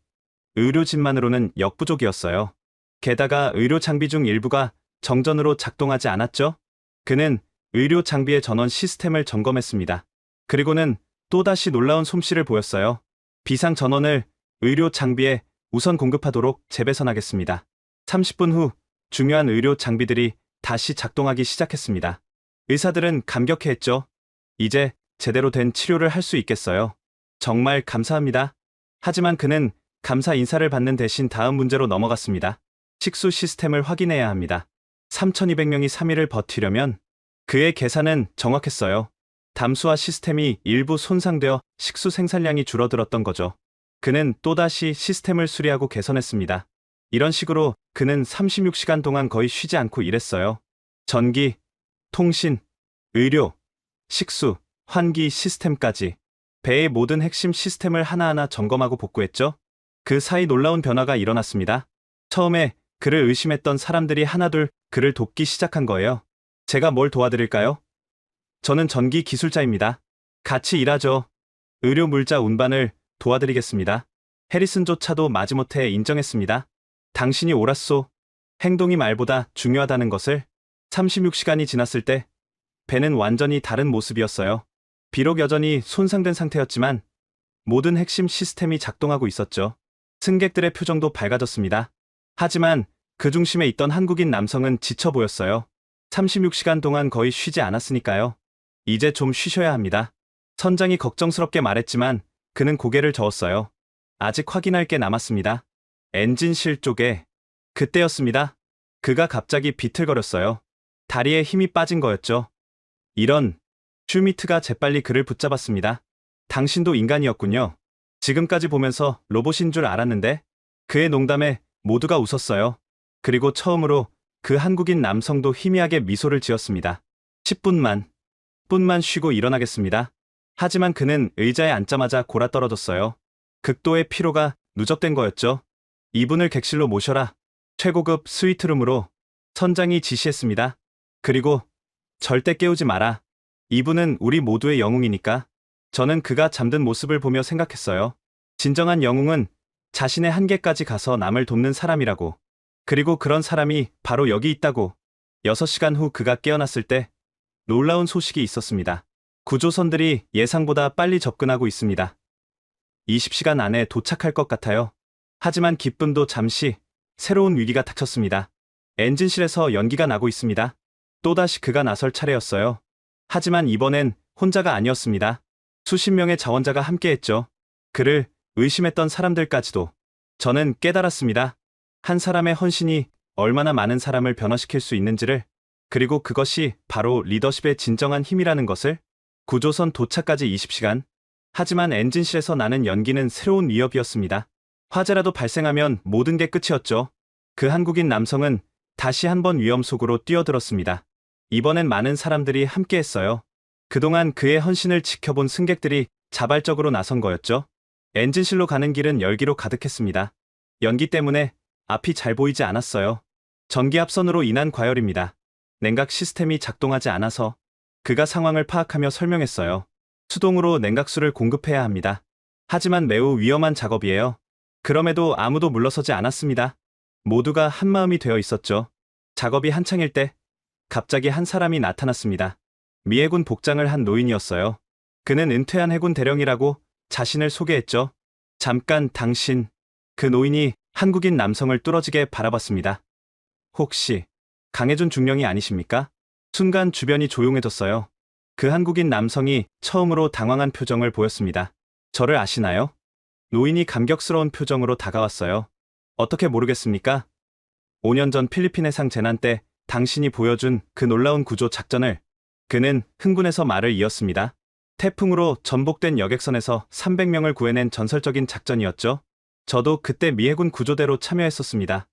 의료진만으로는 역부족이었어요. 게다가 의료 장비 중 일부가 정전으로 작동하지 않았죠. 그는 의료 장비의 전원 시스템을 점검했습니다. 그리고는 또다시 놀라운 솜씨를 보였어요. 비상 전원을 의료 장비에 우선 공급하도록 재배선하겠습니다. 30분 후 중요한 의료 장비들이 다시 작동하기 시작했습니다. 의사들은 감격해했죠. 이제 제대로 된 치료를 할 수 있겠어요. 정말 감사합니다. 하지만 그는 감사 인사를 받는 대신 다음 문제로 넘어갔습니다. 식수 시스템을 확인해야 합니다. 3,200명이 3일을 버티려면 그의 계산은 정확했어요. 담수화 시스템이 일부 손상되어 식수 생산량이 줄어들었던 거죠. 그는 또다시 시스템을 수리하고 개선했습니다. 이런 식으로 그는 36시간 동안 거의 쉬지 않고 일했어요. 전기, 통신, 의료, 식수, 환기 시스템까지 배의 모든 핵심 시스템을 하나하나 점검하고 복구했죠. 그 사이 놀라운 변화가 일어났습니다. 처음에 그를 의심했던 사람들이 하나둘 그를 돕기 시작한 거예요. 제가 뭘 도와드릴까요? 저는 전기 기술자입니다. 같이 일하죠. 의료 물자 운반을 도와드리겠습니다. 해리슨조차도 마지못해 인정했습니다. 당신이 옳았소. 행동이 말보다 중요하다는 것을. 36시간이 지났을 때 배는 완전히 다른 모습이었어요. 비록 여전히 손상된 상태였지만 모든 핵심 시스템이 작동하고 있었죠. 승객들의 표정도 밝아졌습니다. 하지만 그 중심에 있던 한국인 남성은 지쳐 보였어요. 36시간 동안 거의 쉬지 않았으니까요. 이제 좀 쉬셔야 합니다. 선장이 걱정스럽게 말했지만 그는 고개를 저었어요. 아직 확인할 게 남았습니다. 엔진실 쪽에. 그때였습니다. 그가 갑자기 비틀거렸어요. 다리에 힘이 빠진 거였죠. 이런. 슈미트가 재빨리 그를 붙잡았습니다. 당신도 인간이었군요. 지금까지 보면서 로봇인 줄 알았는데. 그의 농담에 모두가 웃었어요. 그리고 처음으로 그 한국인 남성도 희미하게 미소를 지었습니다. 10분만 쉬고 일어나겠습니다. 하지만 그는 의자에 앉자마자 골아떨어졌어요. 극도의 피로가 누적된 거였죠. 이분을 객실로 모셔라. 최고급 스위트룸으로. 선장이 지시했습니다. 그리고 절대 깨우지 마라. 이분은 우리 모두의 영웅이니까. 저는 그가 잠든 모습을 보며 생각했어요. 진정한 영웅은 자신의 한계까지 가서 남을 돕는 사람이라고. 그리고 그런 사람이 바로 여기 있다고. 6시간 후 그가 깨어났을 때 놀라운 소식이 있었습니다. 구조선들이 예상보다 빨리 접근하고 있습니다. 20시간 안에 도착할 것 같아요. 하지만 기쁨도 잠시 새로운 위기가 닥쳤습니다. 엔진실에서 연기가 나고 있습니다. 또다시 그가 나설 차례였어요. 하지만 이번엔 혼자가 아니었습니다. 수십 명의 자원자가 함께했죠. 그를 의심했던 사람들까지도. 저는 깨달았습니다. 한 사람의 헌신이 얼마나 많은 사람을 변화시킬 수 있는지를, 그리고 그것이 바로 리더십의 진정한 힘이라는 것을. 구조선 도착까지 20시간. 하지만 엔진실에서 나는 연기는 새로운 위협이었습니다. 화재라도 발생하면 모든 게 끝이었죠. 그 한국인 남성은 다시 한번 위험 속으로 뛰어들었습니다. 이번엔 많은 사람들이 함께했어요. 그동안 그의 헌신을 지켜본 승객들이 자발적으로 나선 거였죠. 엔진실로 가는 길은 열기로 가득했습니다. 연기 때문에 앞이 잘 보이지 않았어요. 전기압선으로 인한 과열입니다. 냉각 시스템이 작동하지 않아서. 그가 상황을 파악하며 설명했어요. 수동으로 냉각수를 공급해야 합니다. 하지만 매우 위험한 작업이에요. 그럼에도 아무도 물러서지 않았습니다. 모두가 한마음이 되어 있었죠. 작업이 한창일 때 갑자기 한 사람이 나타났습니다. 미 해군 복장을 한 노인이었어요. 그는 은퇴한 해군 대령이라고 자신을 소개했죠. 잠깐 당신. 그 노인이 한국인 남성을 뚫어지게 바라봤습니다. 혹시 강혜준 중령이 아니십니까? 순간 주변이 조용해졌어요. 그 한국인 남성이 처음으로 당황한 표정을 보였습니다. 저를 아시나요? 노인이 감격스러운 표정으로 다가왔어요. 어떻게 모르겠습니까? 5년 전 필리핀 해상 재난 때 당신이 보여준 그 놀라운 구조 작전을. 그는 흥분해서 말을 이었습니다. 태풍으로 전복된 여객선에서 300명을 구해낸 전설적인 작전이었죠. 저도 그때 미 해군 구조대로 참여했었습니다.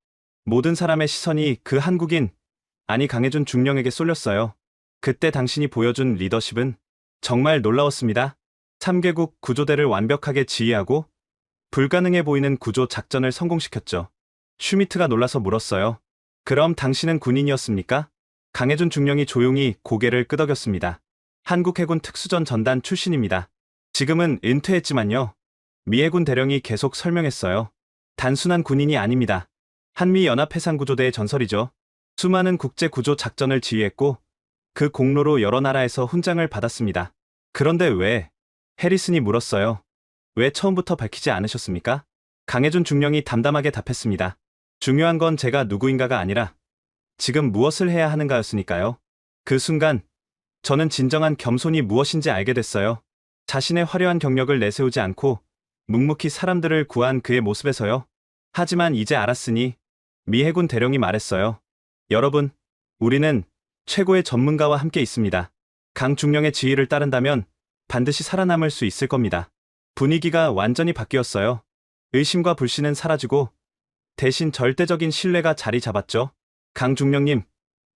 모든 사람의 시선이 그 한국인, 아니 강혜준 중령에게 쏠렸어요. 그때 당신이 보여준 리더십은 정말 놀라웠습니다. 3개국 구조대를 완벽하게 지휘하고 불가능해 보이는 구조 작전을 성공시켰죠. 슈미트가 놀라서 물었어요. 그럼 당신은 군인이었습니까? 강혜준 중령이 조용히 고개를 끄덕였습니다. 한국 해군 특수전 전단 출신입니다. 지금은 은퇴했지만요. 미 해군 대령이 계속 설명했어요. 단순한 군인이 아닙니다. 한미연합해상구조대의 전설이죠. 수많은 국제구조 작전을 지휘했고 그 공로로 여러 나라에서 훈장을 받았습니다. 그런데 왜? 해리슨이 물었어요. 왜 처음부터 밝히지 않으셨습니까? 강혜준 중령이 담담하게 답했습니다. 중요한 건 제가 누구인가가 아니라 지금 무엇을 해야 하는가였으니까요. 그 순간 저는 진정한 겸손이 무엇인지 알게 됐어요. 자신의 화려한 경력을 내세우지 않고 묵묵히 사람들을 구한 그의 모습에서요. 하지만 이제 알았으니. 미 해군 대령이 말했어요. 여러분, 우리는 최고의 전문가와 함께 있습니다. 강 중령의 지휘를 따른다면 반드시 살아남을 수 있을 겁니다. 분위기가 완전히 바뀌었어요. 의심과 불신은 사라지고 대신 절대적인 신뢰가 자리 잡았죠. 강 중령님,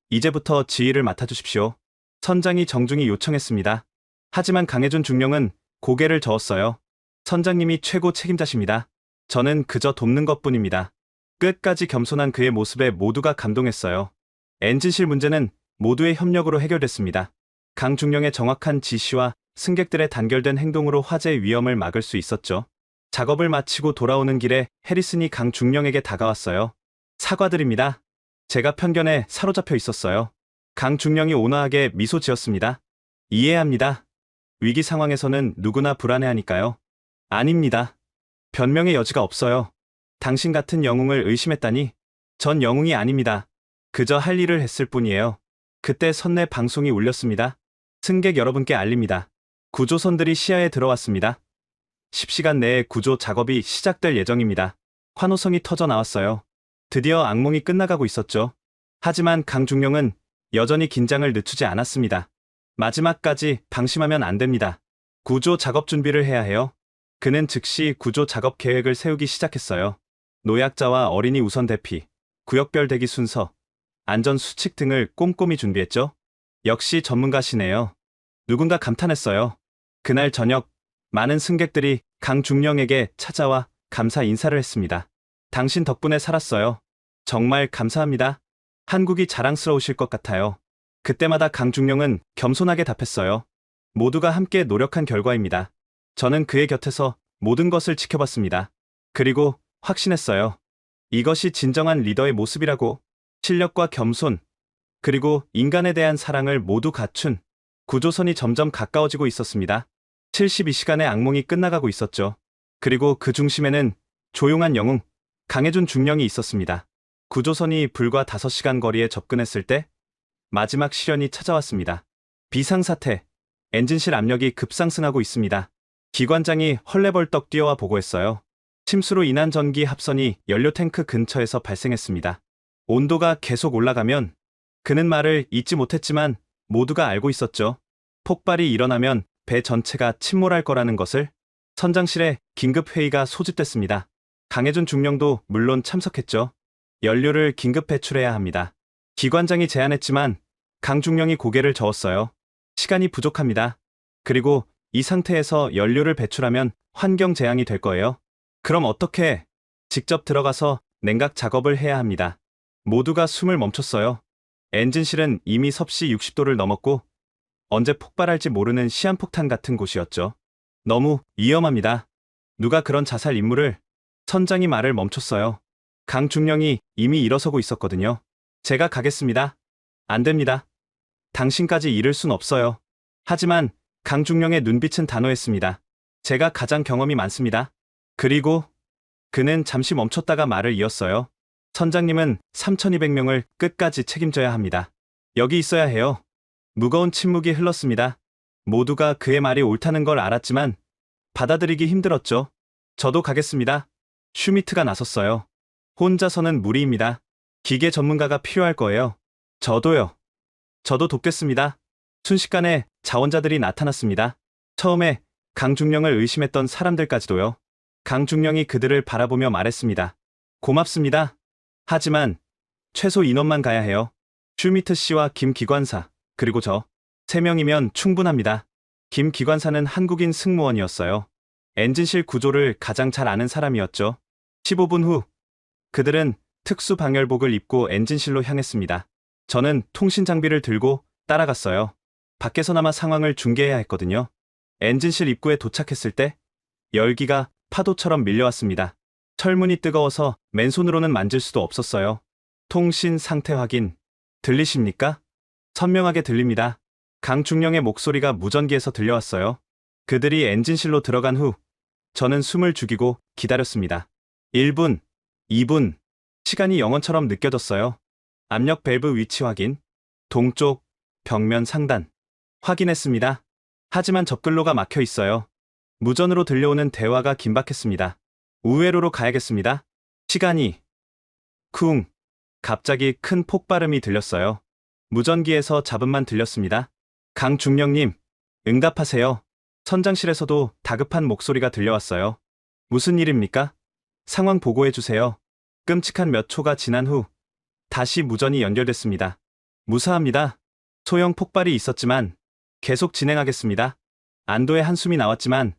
이제부터 지휘를 맡아주십시오. 선장이 정중히 요청했습니다. 하지만 강혜준 중령은 고개를 저었어요. 선장님이 최고 책임자십니다. 저는 그저 돕는 것뿐입니다. 끝까지 겸손한 그의 모습에 모두가 감동했어요. 엔진실 문제는 모두의 협력으로 해결됐습니다. 강 중령의 정확한 지시와 승객들의 단결된 행동으로 화재의 위험을 막을 수 있었죠. 작업을 마치고 돌아오는 길에 해리슨이 강 중령에게 다가왔어요. 사과드립니다. 제가 편견에 사로잡혀 있었어요. 강중령이 온화하게 미소 지었습니다. 이해합니다. 위기 상황에서는 누구나 불안해하니까요. 아닙니다. 변명의 여지가 없어요. 당신 같은 영웅을 의심했다니. 전 영웅이 아닙니다. 그저 할 일을 했을 뿐이에요. 그때 선내 방송이 울렸습니다. 승객 여러분께 알립니다. 구조선들이 시야에 들어왔습니다. 10시간 내에 구조 작업이 시작될 예정입니다. 환호성이 터져 나왔어요. 드디어 악몽이 끝나가고 있었죠. 하지만 강중령은 여전히 긴장을 늦추지 않았습니다. 마지막까지 방심하면 안 됩니다. 구조 작업 준비를 해야 해요. 그는 즉시 구조 작업 계획을 세우기 시작했어요. 노약자와 어린이 우선 대피, 구역별 대기 순서, 안전 수칙 등을 꼼꼼히 준비했죠. 역시 전문가시네요. 누군가 감탄했어요. 그날 저녁, 많은 승객들이 강중령에게 찾아와 감사 인사를 했습니다. 당신 덕분에 살았어요. 정말 감사합니다. 한국이 자랑스러우실 것 같아요. 그때마다 강중령은 겸손하게 답했어요. 모두가 함께 노력한 결과입니다. 저는 그의 곁에서 모든 것을 지켜봤습니다. 그리고 확신했어요. 이것이 진정한 리더의 모습이라고. 실력과 겸손, 그리고 인간에 대한 사랑을 모두 갖춘 구조선이 점점 가까워지고 있었습니다. 72시간의 악몽이 끝나가고 있었죠. 그리고 그 중심에는 조용한 영웅, 강해준 중령이 있었습니다. 구조선이 불과 5시간 거리에 접근했을 때 마지막 시련이 찾아왔습니다. 비상사태, 엔진실 압력이 급상승하고 있습니다. 기관장이 헐레벌떡 뛰어와 보고했어요. 침수로 인한 전기 합선이 연료 탱크 근처에서 발생했습니다. 온도가 계속 올라가면, 그는 말을 잇지 못했지만 모두가 알고 있었죠. 폭발이 일어나면 배 전체가 침몰할 거라는 것을. 선장실에 긴급 회의가 소집됐습니다. 강해준 중령도 물론 참석했죠. 연료를 긴급 배출해야 합니다. 기관장이 제안했지만 강중령이 고개를 저었어요. 시간이 부족합니다. 그리고 이 상태에서 연료를 배출하면 환경 재앙이 될 거예요. 그럼 어떻게? 직접 들어가서 냉각 작업을 해야 합니다. 모두가 숨을 멈췄어요. 엔진실은 이미 섭씨 60도를 넘었고 언제 폭발할지 모르는 시한폭탄 같은 곳이었죠. 너무 위험합니다. 누가 그런 자살 임무를. 선장이 말을 멈췄어요. 강중령이 이미 일어서고 있었거든요. 제가 가겠습니다. 안 됩니다. 당신까지 잃을 순 없어요. 하지만 강중령의 눈빛은 단호했습니다. 제가 가장 경험이 많습니다. 그리고 그는 잠시 멈췄다가 말을 이었어요. 선장님은 3200명을 끝까지 책임져야 합니다. 여기 있어야 해요. 무거운 침묵이 흘렀습니다. 모두가 그의 말이 옳다는 걸 알았지만 받아들이기 힘들었죠. 저도 가겠습니다. 슈미트가 나섰어요. 혼자서는 무리입니다. 기계 전문가가 필요할 거예요. 저도요. 저도 돕겠습니다. 순식간에 자원자들이 나타났습니다. 처음에 강중령을 의심했던 사람들까지도요. 강중령이 그들을 바라보며 말했습니다. 고맙습니다. 하지만 최소 인원만 가야 해요. 슈미트 씨와 김 기관사, 그리고 저 3명이면 충분합니다. 김 기관사는 한국인 승무원이었어요. 엔진실 구조를 가장 잘 아는 사람이었죠. 15분 후 그들은 특수 방열복을 입고 엔진실로 향했습니다. 저는 통신 장비를 들고 따라갔어요. 밖에서나마 상황을 중계해야 했거든요. 엔진실 입구에 도착했을 때 열기가 파도처럼 밀려왔습니다. 철문이 뜨거워서 맨손으로는 만질 수도 없었어요. 통신 상태 확인. 들리십니까? 선명하게 들립니다. 강중령의 목소리가 무전기에서 들려왔어요. 그들이 엔진실로 들어간 후 저는 숨을 죽이고 기다렸습니다. 1분, 2분. 시간이 영원처럼 느껴졌어요. 압력 밸브 위치 확인. 동쪽, 벽면 상단. 확인했습니다. 하지만 접근로가 막혀 있어요. 무전으로 들려오는 대화가 긴박했습니다. 우회로로 가야겠습니다. 시간이. 쿵. 갑자기 큰 폭발음이 들렸어요. 무전기에서 잡음만 들렸습니다. 강중령님, 응답하세요. 선장실에서도 다급한 목소리가 들려왔어요. 무슨 일입니까? 상황 보고해주세요. 끔찍한 몇 초가 지난 후 다시 무전이 연결됐습니다. 무사합니다. 소형 폭발이 있었지만 계속 진행하겠습니다. 안도의 한숨이 나왔지만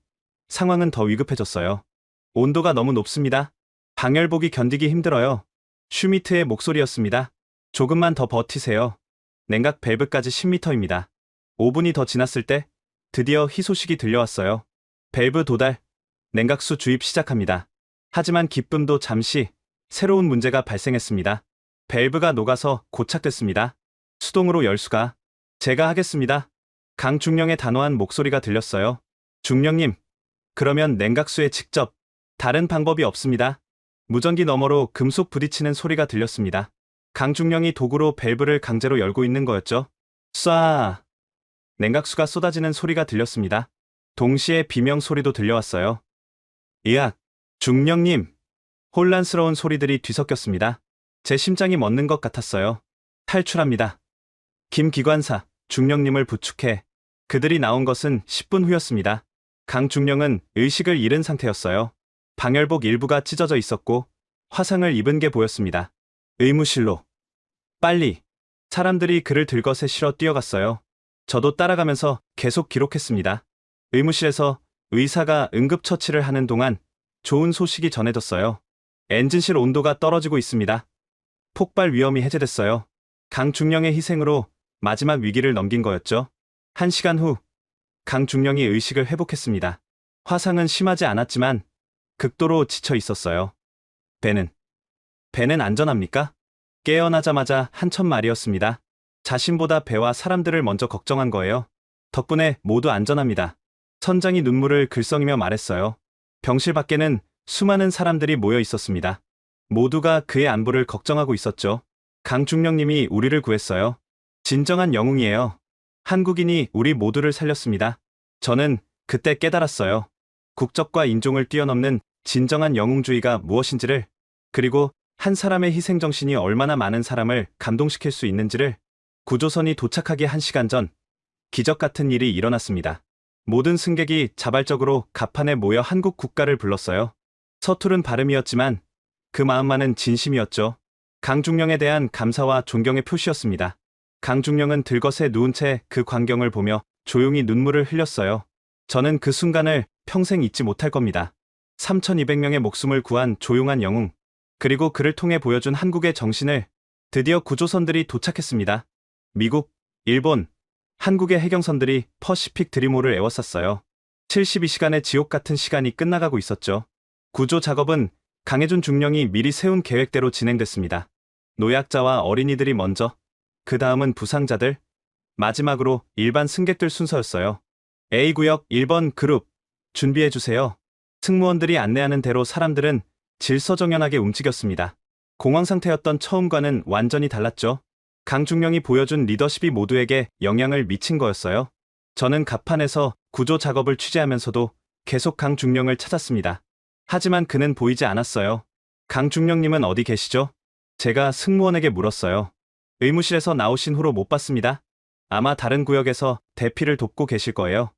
상황은 더 위급해졌어요. 온도가 너무 높습니다. 방열복이 견디기 힘들어요. 슈미트의 목소리였습니다. 조금만 더 버티세요. 냉각 밸브까지 10m입니다. 5분이 더 지났을 때 드디어 희소식이 들려왔어요. 밸브 도달, 냉각수 주입 시작합니다. 하지만 기쁨도 잠시 새로운 문제가 발생했습니다. 밸브가 녹아서 고착됐습니다. 수동으로 열수가. 제가 하겠습니다. 강중령의 단호한 목소리가 들렸어요. 중령님, 그러면 냉각수에 직접. 다른 방법이 없습니다. 무전기 너머로 금속 부딪히는 소리가 들렸습니다. 강중령이 도구로 밸브를 강제로 열고 있는 거였죠. 쏴! 냉각수가 쏟아지는 소리가 들렸습니다. 동시에 비명 소리도 들려왔어요. 으악! 중령님! 혼란스러운 소리들이 뒤섞였습니다. 제 심장이 멎는 것 같았어요. 탈출합니다. 김 기관사, 중령님을 부축해. 그들이 나온 것은 10분 후였습니다. 강중령은 의식을 잃은 상태였어요. 방열복 일부가 찢어져 있었고 화상을 입은 게 보였습니다. 의무실로. 빨리. 사람들이 그를 들것에 실어 뛰어갔어요. 저도 따라가면서 계속 기록했습니다. 의무실에서 의사가 응급처치를 하는 동안 좋은 소식이 전해졌어요. 엔진실 온도가 떨어지고 있습니다. 폭발 위험이 해제됐어요. 강중령의 희생으로 마지막 위기를 넘긴 거였죠. 1시간 후, 강중령이 의식을 회복했습니다. 화상은 심하지 않았지만 극도로 지쳐 있었어요. 배는 안전합니까? 깨어나자마자 한천말이었습니다. 자신보다 배와 사람들을 먼저 걱정한 거예요. 덕분에 모두 안전합니다. 선장이 눈물을 글썽이며 말했어요. 병실 밖에는 수많은 사람들이 모여 있었습니다. 모두가 그의 안부를 걱정하고 있었죠. 강중령님이 우리를 구했어요. 진정한 영웅이에요. 한국인이 우리 모두를 살렸습니다. 저는 그때 깨달았어요. 국적과 인종을 뛰어넘는 진정한 영웅주의가 무엇인지를, 그리고 한 사람의 희생정신이 얼마나 많은 사람을 감동시킬 수 있는지를. 구조선이 도착하기 1시간 전, 기적 같은 일이 일어났습니다. 모든 승객이 자발적으로 갑판에 모여 한국 국가를 불렀어요. 서투른 발음이었지만 그 마음만은 진심이었죠. 강중령에 대한 감사와 존경의 표시였습니다. 강중령은 들것에 누운 채 그 광경을 보며 조용히 눈물을 흘렸어요. 저는 그 순간을 평생 잊지 못할 겁니다. 3,200명의 목숨을 구한 조용한 영웅, 그리고 그를 통해 보여준 한국의 정신을. 드디어 구조선들이 도착했습니다. 미국, 일본, 한국의 해경선들이 퍼시픽 드림호를 에워쌌어요. 72시간의 지옥 같은 시간이 끝나가고 있었죠. 구조 작업은 강해준 중령이 미리 세운 계획대로 진행됐습니다. 노약자와 어린이들이 먼저, 그 다음은 부상자들, 마지막으로 일반 승객들 순서였어요. A구역 1번 그룹, 준비해주세요. 승무원들이 안내하는 대로 사람들은 질서정연하게 움직였습니다. 공황 상태였던 처음과는 완전히 달랐죠. 강중령이 보여준 리더십이 모두에게 영향을 미친 거였어요. 저는 갑판에서 구조 작업을 취재하면서도 계속 강중령을 찾았습니다. 하지만 그는 보이지 않았어요. 강중령님은 어디 계시죠? 제가 승무원에게 물었어요. 의무실에서 나오신 후로 못 봤습니다. 아마 다른 구역에서 대피를 돕고 계실 거예요.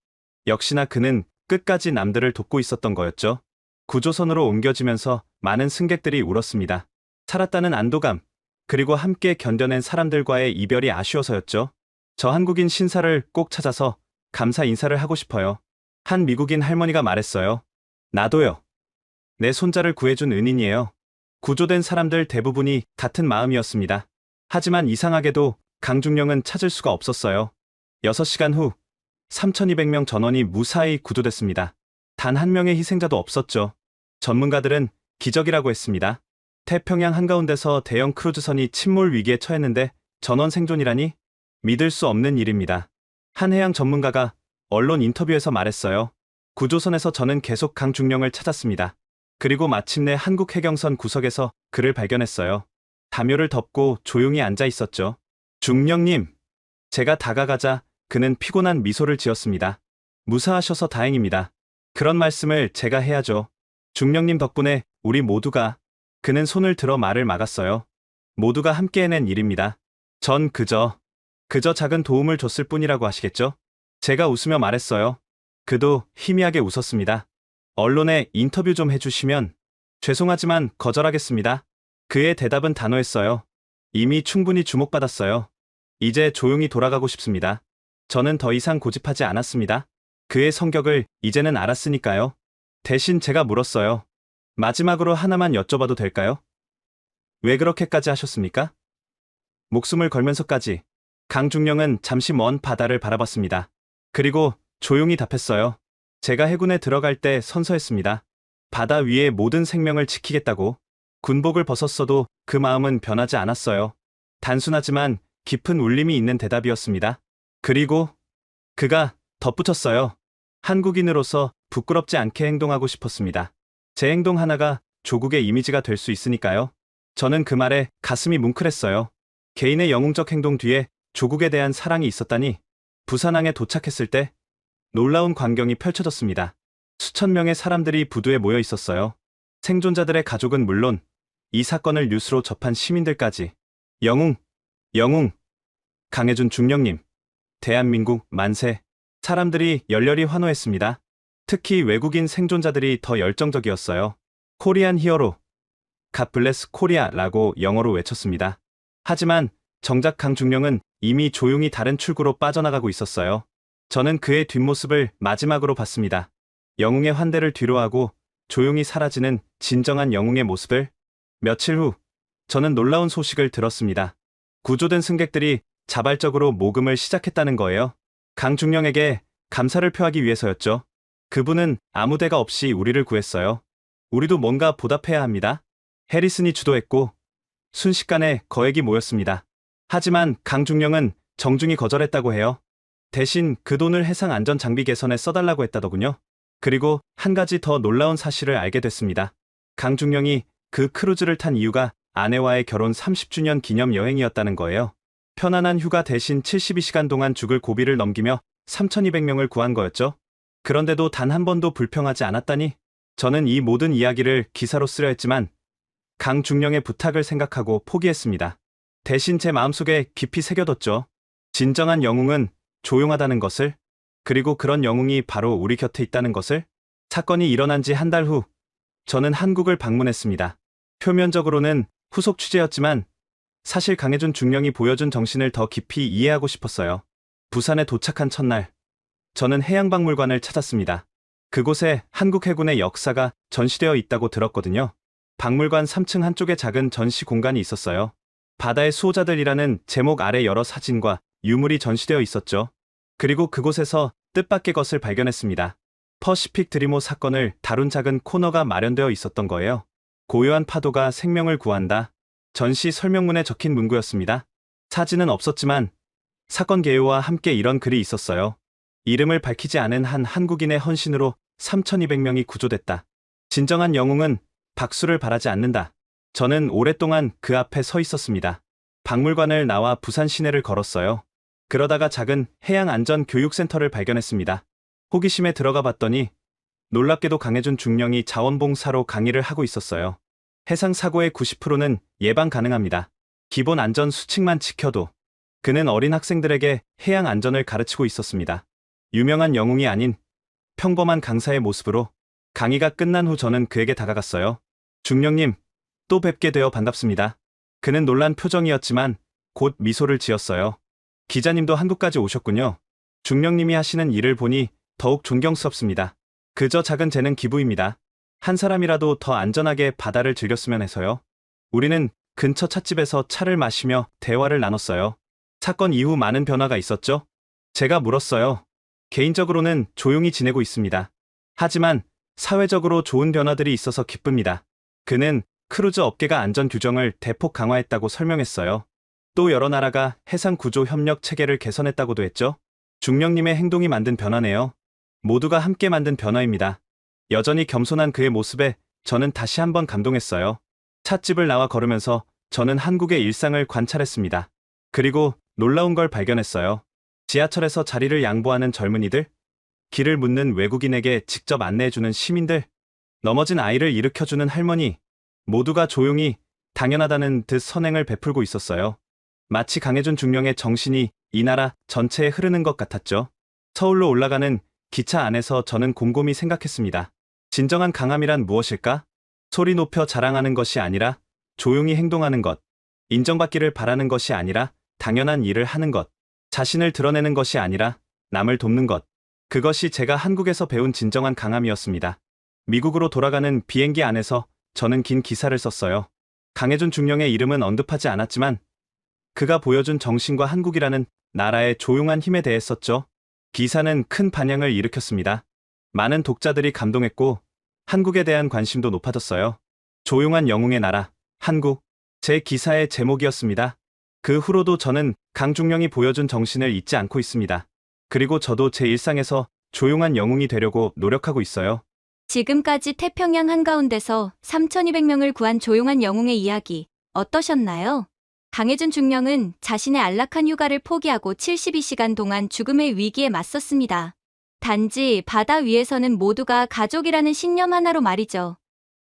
역시나 그는 끝까지 남들을 돕고 있었던 거였죠. 구조선으로 옮겨지면서 많은 승객들이 울었습니다. 살았다는 안도감, 그리고 함께 견뎌낸 사람들과의 이별이 아쉬워서였죠. 저 한국인 신사를 꼭 찾아서 감사 인사를 하고 싶어요. 한 미국인 할머니가 말했어요. 나도요. 내 손자를 구해준 은인이에요. 구조된 사람들 대부분이 같은 마음이었습니다. 하지만 이상하게도 강중령은 찾을 수가 없었어요. 6시간 후 3,200명 전원이 무사히 구조됐습니다. 단 한 명의 희생자도 없었죠. 전문가들은 기적이라고 했습니다. 태평양 한가운데서 대형 크루즈선이 침몰 위기에 처했는데 전원 생존이라니? 믿을 수 없는 일입니다. 한 해양 전문가가 언론 인터뷰에서 말했어요. 구조선에서 저는 계속 강중령을 찾았습니다. 그리고 마침내 한국 해경선 구석에서 그를 발견했어요. 담요를 덮고 조용히 앉아 있었죠. 중령님. 제가 다가가자 그는 피곤한 미소를 지었습니다. 무사하셔서 다행입니다. 그런 말씀을 제가 해야죠. 중령님 덕분에 우리 모두가. 그는 손을 들어 말을 막았어요. 모두가 함께 해낸 일입니다. 전 그저 작은 도움을 줬을 뿐이라고 하시겠죠? 제가 웃으며 말했어요. 그도 희미하게 웃었습니다. 언론에 인터뷰 좀 해주시면. 죄송하지만 거절하겠습니다. 그의 대답은 단호했어요. 이미 충분히 주목받았어요. 이제 조용히 돌아가고 싶습니다. 저는 더 이상 고집하지 않았습니다. 그의 성격을 이제는 알았으니까요. 대신 제가 물었어요. 마지막으로 하나만 여쭤봐도 될까요? 왜 그렇게까지 하셨습니까? 목숨을 걸면서까지. 강중령은 잠시 먼 바다를 바라봤습니다. 그리고 조용히 답했어요. 제가 해군에 들어갈 때 선서했습니다. 바다 위의 모든 생명을 지키겠다고. 군복을 벗었어도 그 마음은 변하지 않았어요. 단순하지만 깊은 울림이 있는 대답이었습니다. 그리고 그가 덧붙였어요. 한국인으로서 부끄럽지 않게 행동하고 싶었습니다. 제 행동 하나가 조국의 이미지가 될 수 있으니까요. 저는 그 말에 가슴이 뭉클했어요. 개인의 영웅적 행동 뒤에 조국에 대한 사랑이 있었다니. 부산항에 도착했을 때 놀라운 광경이 펼쳐졌습니다. 수천 명의 사람들이 부두에 모여 있었어요. 생존자들의 가족은 물론 이 사건을 뉴스로 접한 시민들까지. 영웅, 영웅, 강해준 중령님, 대한민국 만세. 사람들이 열렬히 환호했습니다. 특히 외국인 생존자들이 더 열정적이었어요. 코리안 히어로, 갓 블레스 코리아라고 영어로 외쳤습니다. 하지만 정작 강중령은 이미 조용히 다른 출구로 빠져나가고 있었어요. 저는 그의 뒷모습을 마지막으로 봤습니다. 영웅의 환대를 뒤로하고 조용히 사라지는 진정한 영웅의 모습을. 며칠 후 저는 놀라운 소식을 들었습니다. 구조된 승객들이 자발적으로 모금을 시작했다는 거예요. 강중령에게 감사를 표하기 위해서였죠. 그분은 아무 데가 없이 우리를 구했어요. 우리도 뭔가 보답해야 합니다. 해리슨이 주도했고 순식간에 거액이 모였습니다. 하지만 강중령은 정중히 거절했다고 해요. 대신 그 돈을 해상 안전 장비 개선에 써달라고 했다더군요. 그리고 한 가지 더 놀라운 사실을 알게 됐습니다. 강중령이 그 크루즈를 탄 이유가 아내와의 결혼 30주년 기념 여행이었다는 거예요. 편안한 휴가 대신 72시간 동안 죽을 고비를 넘기며 3,200명을 구한 거였죠. 그런데도 단 한 번도 불평하지 않았다니. 저는 이 모든 이야기를 기사로 쓰려 했지만 강중령의 부탁을 생각하고 포기했습니다. 대신 제 마음속에 깊이 새겨뒀죠. 진정한 영웅은 조용하다는 것을, 그리고 그런 영웅이 바로 우리 곁에 있다는 것을. 사건이 일어난 지 한 달 후 저는 한국을 방문했습니다. 표면적으로는 후속 취재였지만 사실 강해준 중령이 보여준 정신을 더 깊이 이해하고 싶었어요. 부산에 도착한 첫날, 저는 해양박물관을 찾았습니다. 그곳에 한국 해군의 역사가 전시되어 있다고 들었거든요. 박물관 3층 한쪽에 작은 전시 공간이 있었어요. 바다의 수호자들이라는 제목 아래 여러 사진과 유물이 전시되어 있었죠. 그리고 그곳에서 뜻밖의 것을 발견했습니다. 퍼시픽 드리모 사건을 다룬 작은 코너가 마련되어 있었던 거예요. 고요한 파도가 생명을 구한다. 전시 설명문에 적힌 문구였습니다. 사진은 없었지만 사건 개요와 함께 이런 글이 있었어요. 이름을 밝히지 않은 한 한국인의 헌신으로 3,200명이 구조됐다. 진정한 영웅은 박수를 바라지 않는다. 저는 오랫동안 그 앞에 서 있었습니다. 박물관을 나와 부산 시내를 걸었어요. 그러다가 작은 해양안전교육센터를 발견했습니다. 호기심에 들어가 봤더니 놀랍게도 강해준 중령이 자원봉사로 강의를 하고 있었어요. 해상 사고의 90%는 예방 가능합니다. 기본 안전 수칙만 지켜도. 그는 어린 학생들에게 해양 안전을 가르치고 있었습니다. 유명한 영웅이 아닌 평범한 강사의 모습으로. 강의가 끝난 후 저는 그에게 다가갔어요. 중령님, 또 뵙게 되어 반갑습니다. 그는 놀란 표정이었지만 곧 미소를 지었어요. 기자님도 한국까지 오셨군요. 중령님이 하시는 일을 보니 더욱 존경스럽습니다. 그저 작은 재능 기부입니다. 한 사람이라도 더 안전하게 바다를 즐겼으면 해서요. 우리는 근처 찻집에서 차를 마시며 대화를 나눴어요. 사건 이후 많은 변화가 있었죠? 제가 물었어요. 개인적으로는 조용히 지내고 있습니다. 하지만 사회적으로 좋은 변화들이 있어서 기쁩니다. 그는 크루즈 업계가 안전 규정을 대폭 강화했다고 설명했어요. 또 여러 나라가 해상 구조 협력 체계를 개선했다고도 했죠. 중령님의 행동이 만든 변화네요. 모두가 함께 만든 변화입니다. 여전히 겸손한 그의 모습에 저는 다시 한번 감동했어요. 찻집을 나와 걸으면서 저는 한국의 일상을 관찰했습니다. 그리고 놀라운 걸 발견했어요. 지하철에서 자리를 양보하는 젊은이들, 길을 묻는 외국인에게 직접 안내해주는 시민들, 넘어진 아이를 일으켜주는 할머니, 모두가 조용히 당연하다는 듯 선행을 베풀고 있었어요. 마치 강해준 중령의 정신이 이 나라 전체에 흐르는 것 같았죠. 서울로 올라가는 기차 안에서 저는 곰곰이 생각했습니다. 진정한 강함이란 무엇일까? 소리 높여 자랑하는 것이 아니라 조용히 행동하는 것, 인정받기를 바라는 것이 아니라 당연한 일을 하는 것, 자신을 드러내는 것이 아니라 남을 돕는 것. 그것이 제가 한국에서 배운 진정한 강함이었습니다. 미국으로 돌아가는 비행기 안에서 저는 긴 기사를 썼어요. 강해준 중령의 이름은 언급하지 않았지만 그가 보여준 정신과 한국이라는 나라의 조용한 힘에 대해 썼죠. 기사는 큰 반향을 일으켰습니다. 많은 독자들이 감동했고 한국에 대한 관심도 높아졌어요. 조용한 영웅의 나라, 한국. 제 기사의 제목이었습니다. 그 후로도 저는 강중령이 보여준 정신을 잊지 않고 있습니다. 그리고 저도 제 일상에서 조용한 영웅이 되려고 노력하고 있어요. 지금까지 태평양 한가운데서 3,200명을 구한 조용한 영웅의 이야기 어떠셨나요? 강해준 중령은 자신의 안락한 휴가를 포기하고 72시간 동안 죽음의 위기에 맞섰습니다. 단지 바다 위에서는 모두가 가족이라는 신념 하나로 말이죠.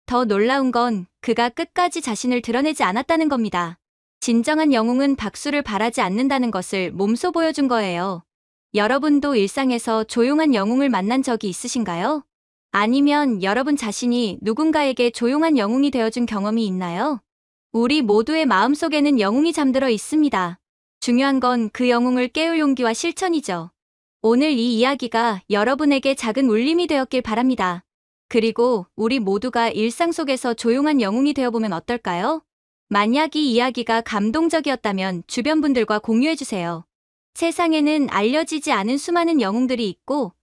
더 놀라운 건 그가 끝까지 자신을 드러내지 않았다는 겁니다. 진정한 영웅은 박수를 바라지 않는다는 것을 몸소 보여준 거예요. 여러분도 일상에서 조용한 영웅을 만난 적이 있으신가요? 아니면 여러분 자신이 누군가에게 조용한 영웅이 되어준 경험이 있나요? 우리 모두의 마음속에는 영웅이 잠들어 있습니다. 중요한 건 그 영웅을 깨울 용기와 실천이죠. 오늘 이 이야기가 여러분에게 작은 울림이 되었길 바랍니다. 그리고 우리 모두가 일상 속에서 조용한 영웅이 되어보면 어떨까요? 만약 이 이야기가 감동적이었다면 주변 분들과 공유해주세요. 세상에는 알려지지 않은 수많은 영웅들이 있고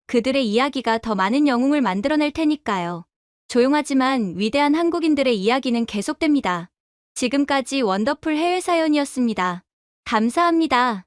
그들의 이야기가 더 많은 영웅을 만들어낼 테니까요. 조용하지만 위대한 한국인들의 이야기는 계속됩니다. 지금까지 원더풀 해외사연이었습니다. 감사합니다.